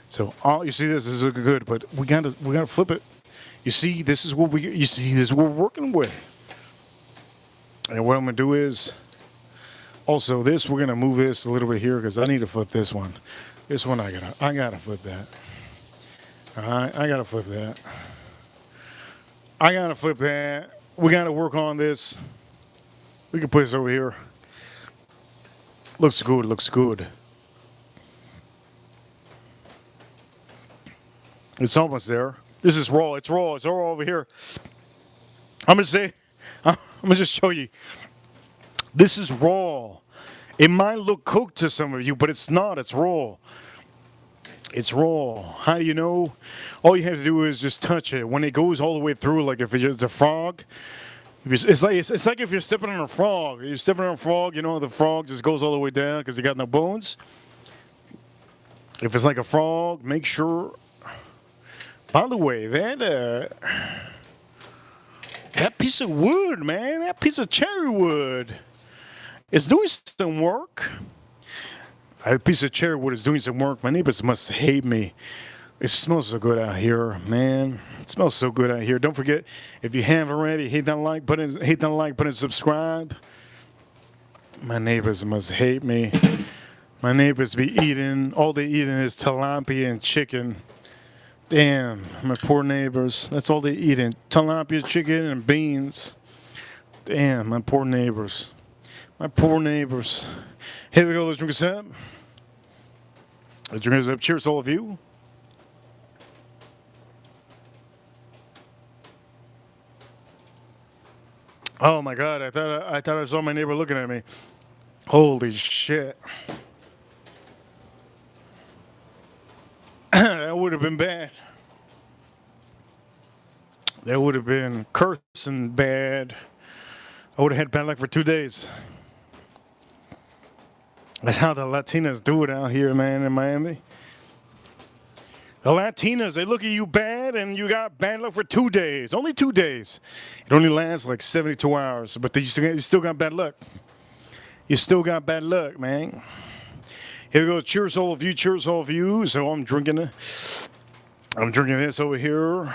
So you see this is looking good, but we gotta flip it. You see, this is what we're working with. And what I'm gonna do is also this. We're gonna move this a little bit here because I need to flip this one. This one I gotta flip that. All right, I gotta flip that. We gotta work on this. We can put this over here. Looks good. It's almost there. This is raw. It's raw over here. I'm gonna just show you. This is raw. It might look cooked to some of you, but it's not. It's raw. It's raw. How do you know? All you have to do is just touch it. When it goes all the way through, like if it's a frog, it's like if you're stepping on a frog. You're stepping on a frog, you know, the frog just goes all the way down because it got no bones. If it's like a frog, make sure. By the way, that piece of wood, man, that piece of cherry wood is doing some work. That piece of cherry wood is doing some work. My neighbors must hate me. It smells so good out here, man. It smells so good out here. Don't forget, if you haven't already, hit that like button, subscribe. My neighbors must hate me. My neighbors be eating, all they eating is tilapia and chicken. Damn, my poor neighbors. That's all they eating. Tilapia, chicken, and beans. Damn, my poor neighbors. Here we go, let's drink us up. Let's drink us up. Cheers to all of you. Oh my God! I thought I saw my neighbor looking at me. Holy shit! That would have been bad. That would have been cursing bad. I would have had bad luck for 2 days. That's how the Latinas do it out here, man, in Miami. The Latinas, they look at you bad and you got bad luck for 2 days. Only 2 days. It only lasts like 72 hours, but you still got bad luck. You still got bad luck, man. Here we go. Cheers, all of you. Cheers, all of you. So I'm drinking this over here.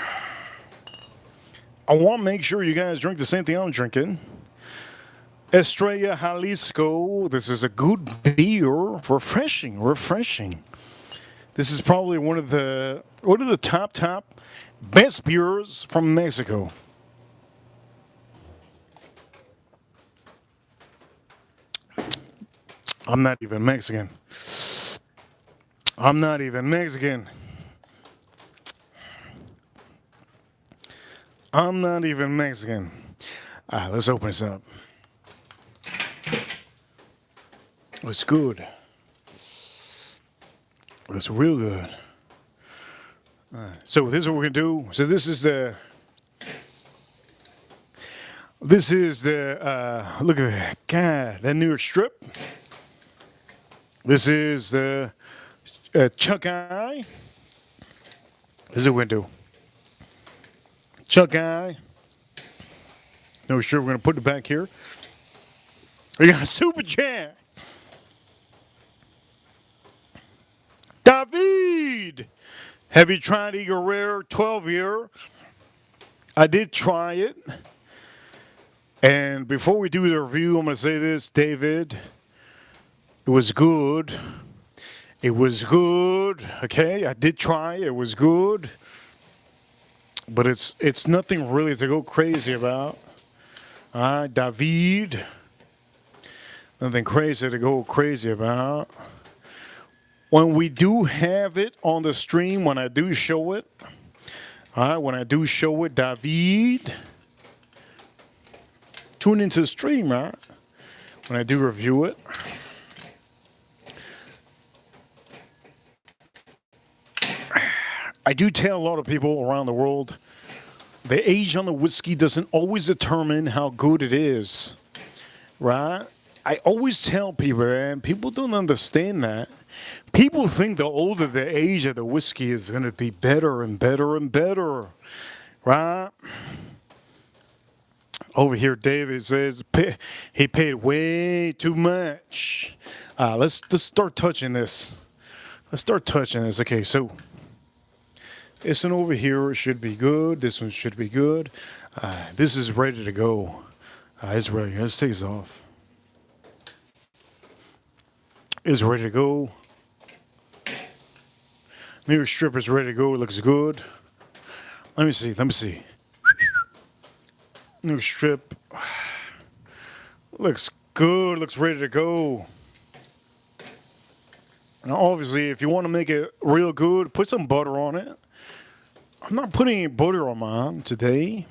I want to make sure you guys drink the same thing I'm drinking. Estrella Jalisco. This is a good beer. Refreshing. This is probably one of the top best beers from Mexico. I'm not even Mexican. I'm not even Mexican. I'm not even Mexican. All right, let's open this up. It's good. It's real good. So this is what we're gonna do. So this is the look at that. God, that New York strip. This is the Chuck Eye. This is what we're gonna do. Chuck Eye. No, sure, we're gonna put it back here. We got a Super Chat. David, have you tried Eagle Rare 12-year? I did try it. And before we do the review, I'm going to say this, David. It was good. It was good. Okay, I did try. It was good. But it's nothing really to go crazy about. All right, David. Nothing crazy to go crazy about. When we do have it on the stream, when I do show it, all right, when I do show it, David, tune into the stream, right? When I do review it. I do tell a lot of people around the world, the age on the whiskey doesn't always determine how good it is, right? I always tell people, and people don't understand that. People think the older the age of the whiskey is going to be better and better and better, right? Over here, David says he paid way too much. Let's start touching this. Let's start touching this. Okay, so this one over here should be good. This one should be good. This is ready to go. It's ready. Let's take this off. It's ready to go. New York strip is ready to go. It looks good. Let me see. New York strip looks good. Looks ready to go. Now, obviously, if you want to make it real good, put some butter on it. I'm not putting any butter on mine today.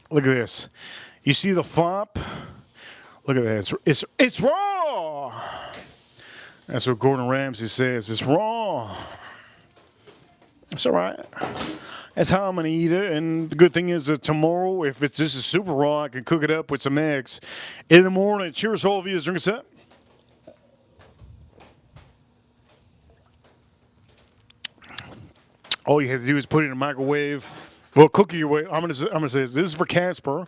Look at this. You see the flop? Look at that. It's raw. That's what Gordon Ramsay says. It's raw. It's all right. That's how I'm going to eat it. And the good thing is that tomorrow, if this is super raw, I can cook it up with some eggs in the morning. Cheers, all of you. Drink a sip. All you have to do is put it in a microwave. Well, cook it your way. I'm gonna say this is for Casper.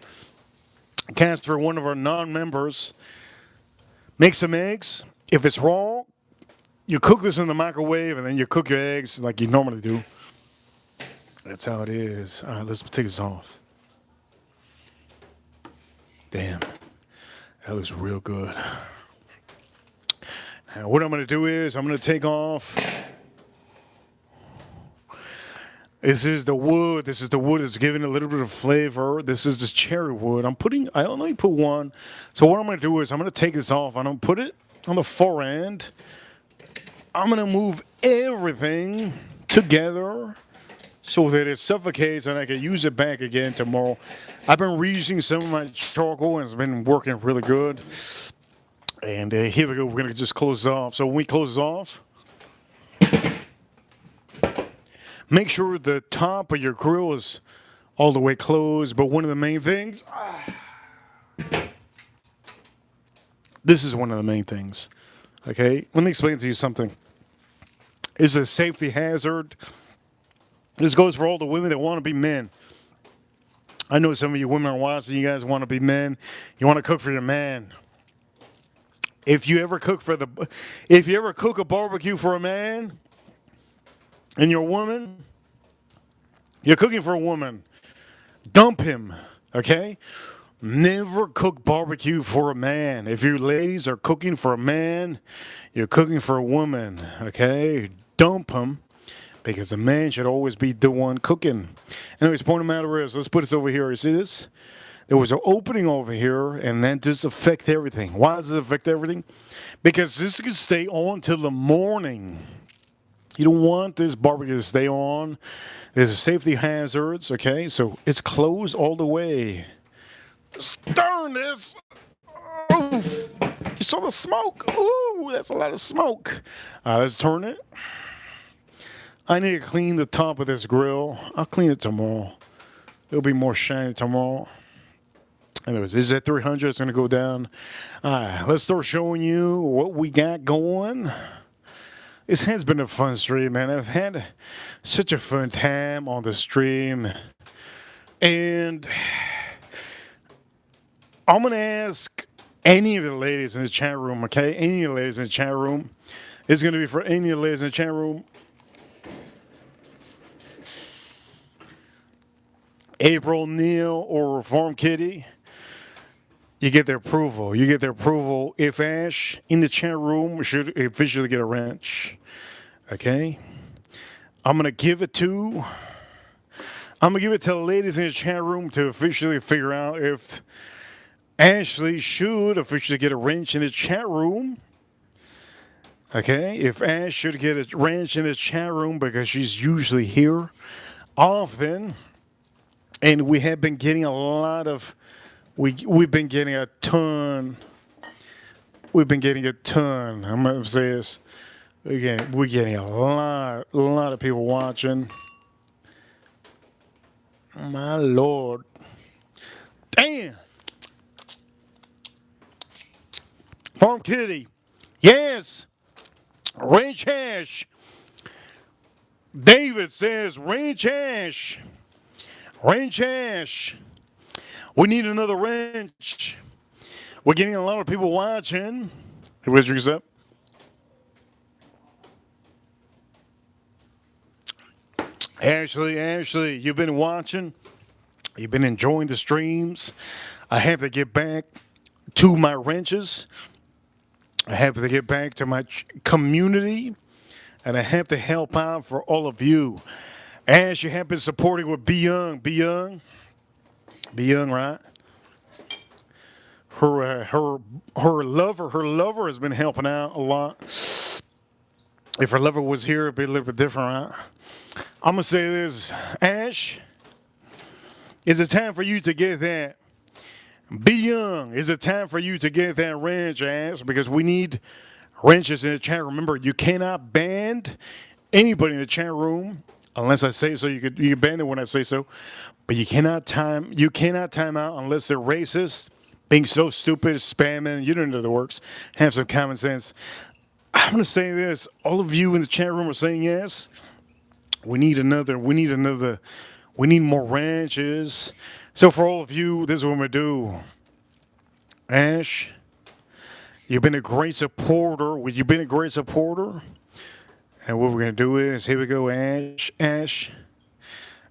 Casper, one of our non-members. Make some eggs. If it's raw, you cook this in the microwave and then you cook your eggs like you normally do. That's how it is. All right, let's take this off. Damn, that looks real good. Now, what I'm going to do is I'm going to take off. This is the wood. This is the wood that's giving a little bit of flavor. This is the cherry wood. I only put one. So what I'm going to do is I'm going to take this off. I'm going to put it on the far end. I'm going to move everything together so that it suffocates and I can use it back again tomorrow. I've been reusing some of my charcoal and it's been working really good. And here we go. We're going to just close it off. So when we close it off, make sure the top of your grill is all the way closed. But one of the main things, this is one of the main things. Okay, let me explain to you something. It's a safety hazard. This goes for all the women that want to be men. I know some of you women are watching. You guys want to be men. You want to cook for your man. If you ever cook a barbecue for a man and you're a woman, you're cooking for a woman, dump him, okay? Never cook barbecue for a man. If you ladies are cooking for a man, you're cooking for a woman, okay? Dump him because a man should always be the one cooking. Anyways, point of the matter is, let's put this over here. You see this? There was an opening over here, and that just affect everything. Why does it affect everything? Because this can stay on till the morning. You don't want this barbecue to stay on. There's safety hazards, okay? So it's closed all the way. Darn this! Oh, you saw the smoke? Ooh, that's a lot of smoke. Let's turn it. I need to clean the top of this grill. I'll clean it tomorrow. It'll be more shiny tomorrow. Anyways, this is at 300. It's going to go down. Let's start showing you what we got going. This has been a fun stream, man. I've had such a fun time on the stream. And I'm going to ask any of the ladies in the chat room, okay? Any of the ladies in the chat room. It's going to be for any of the ladies in the chat room. April, Neil, or Farm Kitty. You get their approval. You get their approval if Ash in the chat room should officially get a wrench. Okay? I'm going to give it to the ladies in the chat room to officially figure out if Ashley should officially get a wrench in the chat room. Okay? If Ash should get a wrench in the chat room because she's usually here often. And we have been getting a lot of... We've been getting a ton. I'm going to say this. We're getting a lot of people watching. My Lord. Damn. Farm Kitty. Yes. Ranch Hash. David says Ranch Hash. Ranch Hash. We need another wrench. We're getting a lot of people watching. Everybody drinks up. Ashley, you've been watching. You've been enjoying the streams. I have to get back to my wrenches. I have to get back to my community. And I have to help out for all of you. Ash, you have been supporting with Be Young. Be Young, right? Her lover has been helping out a lot. If her lover was here, it'd be a little bit different, right? I'm gonna say this, Ash. It's a time for you to get that. Be Young. It's a time for you to get that wrench, Ash, because we need wrenches in the chat. Remember, you cannot ban anybody in the chat room unless I say so. You can ban them when I say so. But you cannot time out unless they're racist, being so stupid, spamming. You don't know the works. Have some common sense. I'm gonna say this. All of you in the chat room are saying yes. We need more ranches. So for all of you, this is what we're gonna do. Ash, you've been a great supporter. And what we're gonna do is, here we go, Ash,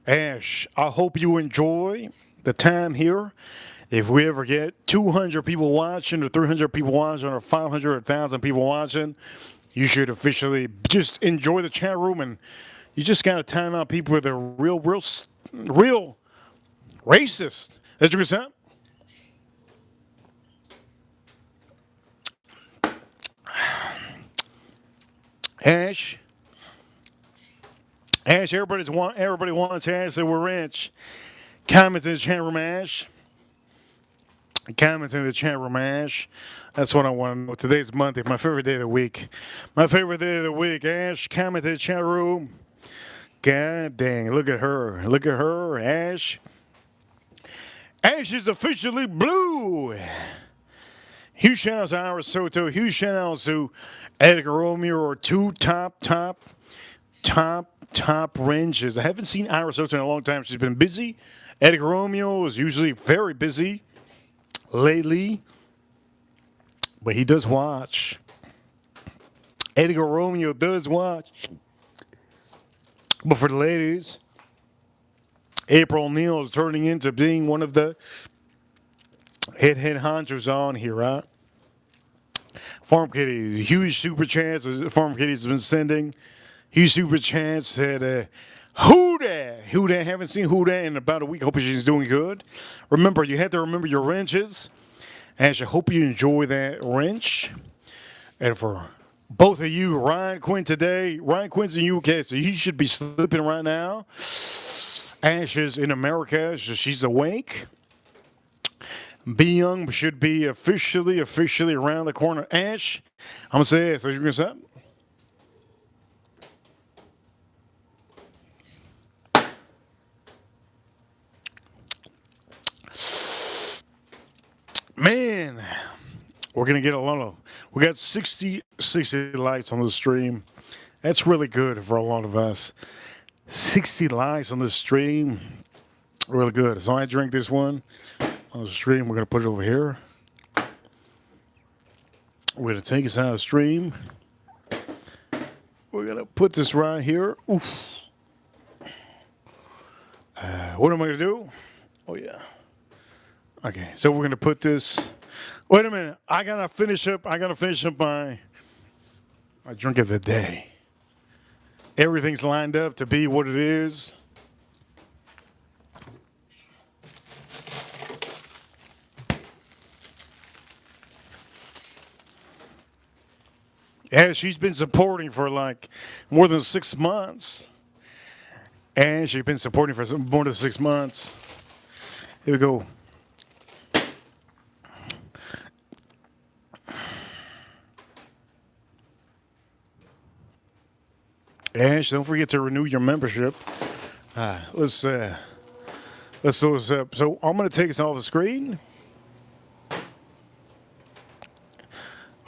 I hope you enjoy the time here. If we ever get 200 people watching or 300 people watching or 500 or 1,000 people watching, you should officially just enjoy the chat room, and you just got to time out people that are real racist. That's what you're saying? Ash, everybody wants Ash that we're rich. Comment in the chat room, Ash. Comment in the chat room, Ash. That's what I want to know. Today's Monday, my favorite day of the week. My favorite day of the week, Ash. Comment in the chat room. God dang, look at her. Look at her, Ash. Ash is officially blue. Huge shout out to Ira Soto. Huge shout out to Edgar Romeo, or two top ranges. I haven't seen Ira Soto in a long time. She's been busy. Edgar Romeo is usually very busy lately, but he does watch. Edgar Romeo does watch. But for the ladies, April O'Neil is turning into being one of the head honchos on here, right? Farm Kitty, huge super chance. Farm Kitty's been sending huge super chance that Huda, haven't seen Huda in about a week. Hope she's doing good. Remember, you have to remember your wrenches. And I hope you enjoy that wrench. And for both of you, Ryan Quinn today, Ryan Quinn's in UK, so he should be sleeping right now. Ash is in America, so she's awake. B Young should be officially around the corner. Ash, I'm gonna say this. So you're gonna say? Man, we're gonna get a lot of. We got 60 likes on the stream. That's really good for a lot of us. 60 likes on the stream, really good. So I drink this one on the stream. We're gonna put it over here. We're gonna take us out of the stream. We're gonna put this right here. Oof. What am I gonna do? Oh yeah. Okay, so we're gonna put this. Wait a minute. I gotta finish up my drink of the day. Everything's lined up to be what it is. Yeah, she's been supporting for like more than 6 months. And she's been supporting for more than 6 months. Here we go. Ash, don't forget to renew your membership. Let's do this up. So I'm going to take us off the screen.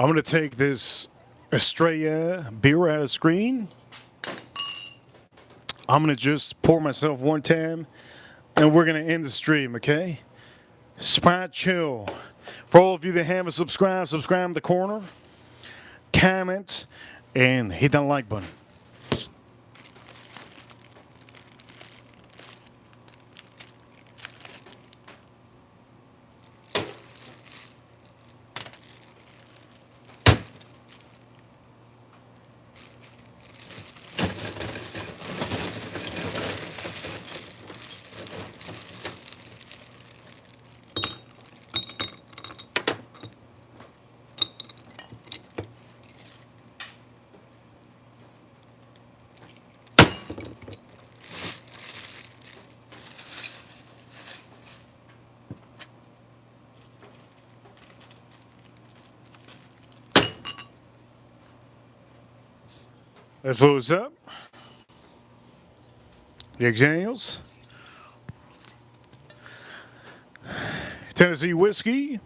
I'm going to take this Estrella beer out of the screen. I'm going to just pour myself one time, and we're going to end the stream, okay? Spot chill. For all of you that haven't subscribed in the corner, comment, and hit that like button. Let's load this up. Jack Daniels. Tennessee whiskey.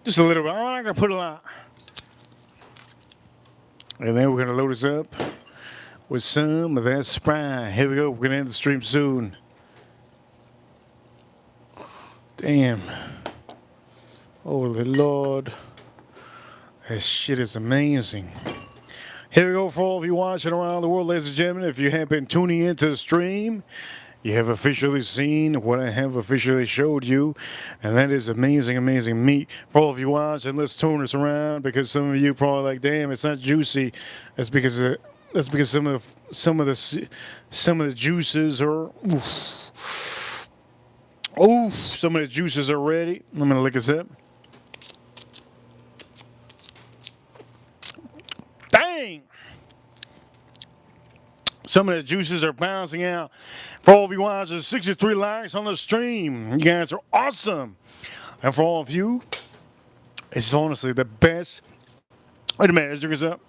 Just a little bit. I'm not going to put a lot. And then we're going to load this up with some of that Sprite. Here we go. We're going to end the stream soon. Damn. Holy Lord. That shit is amazing. Here we go for all of you watching around the world, ladies and gentlemen. If you have been tuning into the stream, you have officially seen what I have officially showed you, and that is amazing, amazing meat. For all of you watching, let's turn this around because some of you probably like, damn, it's not juicy. That's because some of the juices are. Some of the juices are ready. I'm gonna lick a sip. Dang! Some of the juices are bouncing out. For all of you watching, 63 likes on the stream. You guys are awesome. And for all of you, it's honestly the best. Wait a minute, let's drink this up.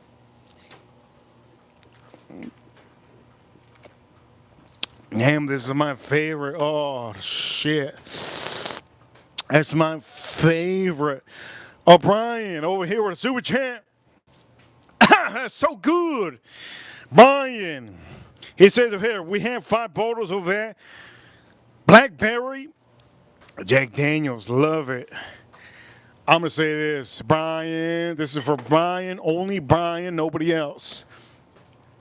Damn, this is my favorite. Oh, shit. That's my favorite. Oh, Brian, over here with a super champ. That's so good. Brian. He says over here, we have 5 bottles over there. Blackberry. Jack Daniels, love it. I'm going to say this. Brian, this is for Brian, only Brian, nobody else.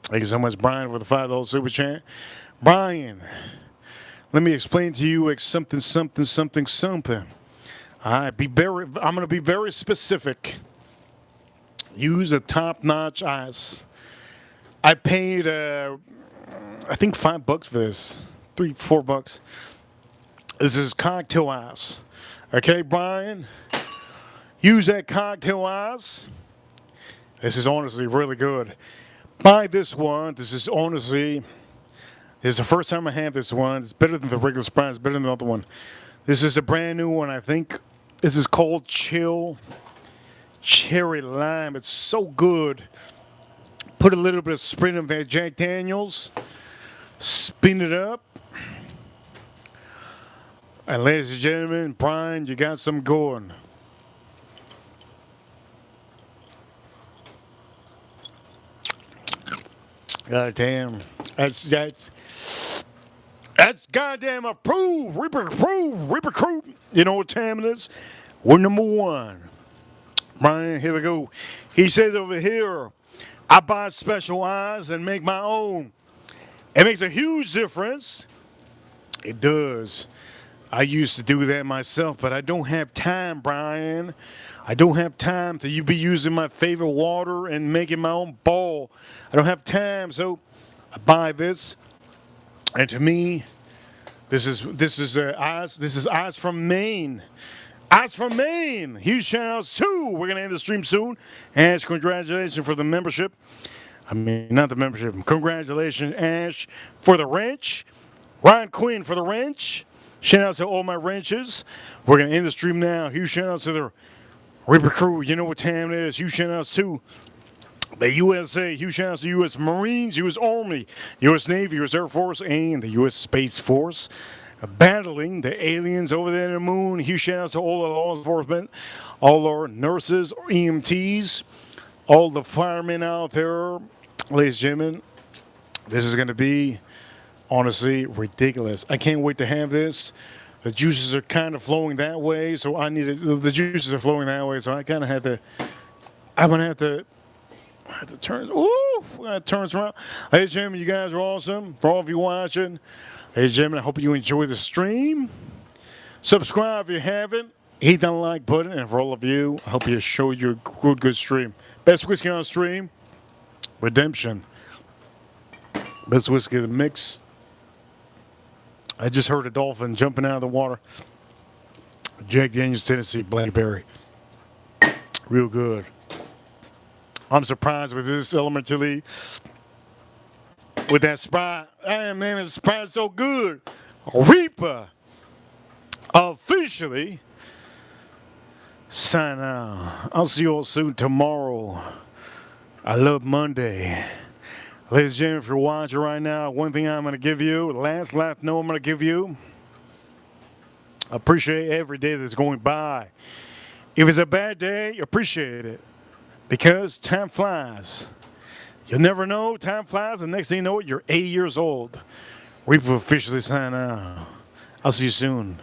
Thank you so much, Brian, for the $5 super chat. Brian, let me explain to you like something. All right, I'm going to be very specific. Use a top-notch ice. I paid, I think $5 for this. $3-4. This is cocktail ice. Okay, Brian? Use that cocktail ice. This is honestly really good. Buy this one. This is honestly, this is the first time I have this one. It's better than the regular Sprite. It's better than the other one. This is a brand new one, I think. This is called Chill Cherry Lime. It's so good. Put a little bit of Sprint of that Jack Daniels. Spin it up. And ladies and gentlemen, Brian, you got some going. God damn. That's goddamn approved. Reaper Crew. You know what time it is? We're number 1. Brian, here we go. He says over here, I buy special eyes and make my own. It makes a huge difference. It does. I used to do that myself, but I don't have time, Brian. I don't have time to be using my favorite water and making my own ball. I don't have time, so I buy this. And to me, this is Eyes from Maine. Eyes from Maine. Huge shout outs too. We're gonna end the stream soon. Ash, congratulations for the membership. I mean, not the membership. Congratulations, Ash, for the wrench. Ryan Quinn for the wrench. Shout out to all my wrenches. We're going to end the stream now. Huge shout out to the Reaper Crew. You know what time it is. Huge shout out to the USA. Huge shout out to U.S. Marines, U.S. Army, U.S. Navy, U.S. Air Force, and the U.S. Space Force. Battling the aliens over there in the moon. Huge shout out to all the law enforcement, all our nurses, EMTs, all the firemen out there. Ladies and gentlemen, this is going to be honestly ridiculous. I can't wait to have this. The juices are kind of flowing that way, so the juices are flowing that way, so I kind of have to, I'm going to have to turn, turns around. Ladies and gentlemen, you guys are awesome. For all of you watching, ladies and gentlemen, I hope you enjoy the stream. Subscribe if you haven't. Hit that like button, and for all of you, I hope you show you a good stream. Best whiskey on stream, Redemption. Best whiskey to mix. I just heard a dolphin jumping out of the water. Jack Daniels, Tennessee, Blackberry. Real good. I'm surprised with this elementally. With that Sprite. Hey, man, that Sprite's so good. Reaper. Officially. Sign out. I'll see you all soon tomorrow. I love Monday. Ladies and gentlemen, if you're watching right now, one thing I'm going to give you, last note I'm going to give you, appreciate every day that's going by. If it's a bad day, appreciate it. Because time flies. You'll never know, time flies, and next thing you know it, you're 80 years old. We officially sign out. I'll see you soon.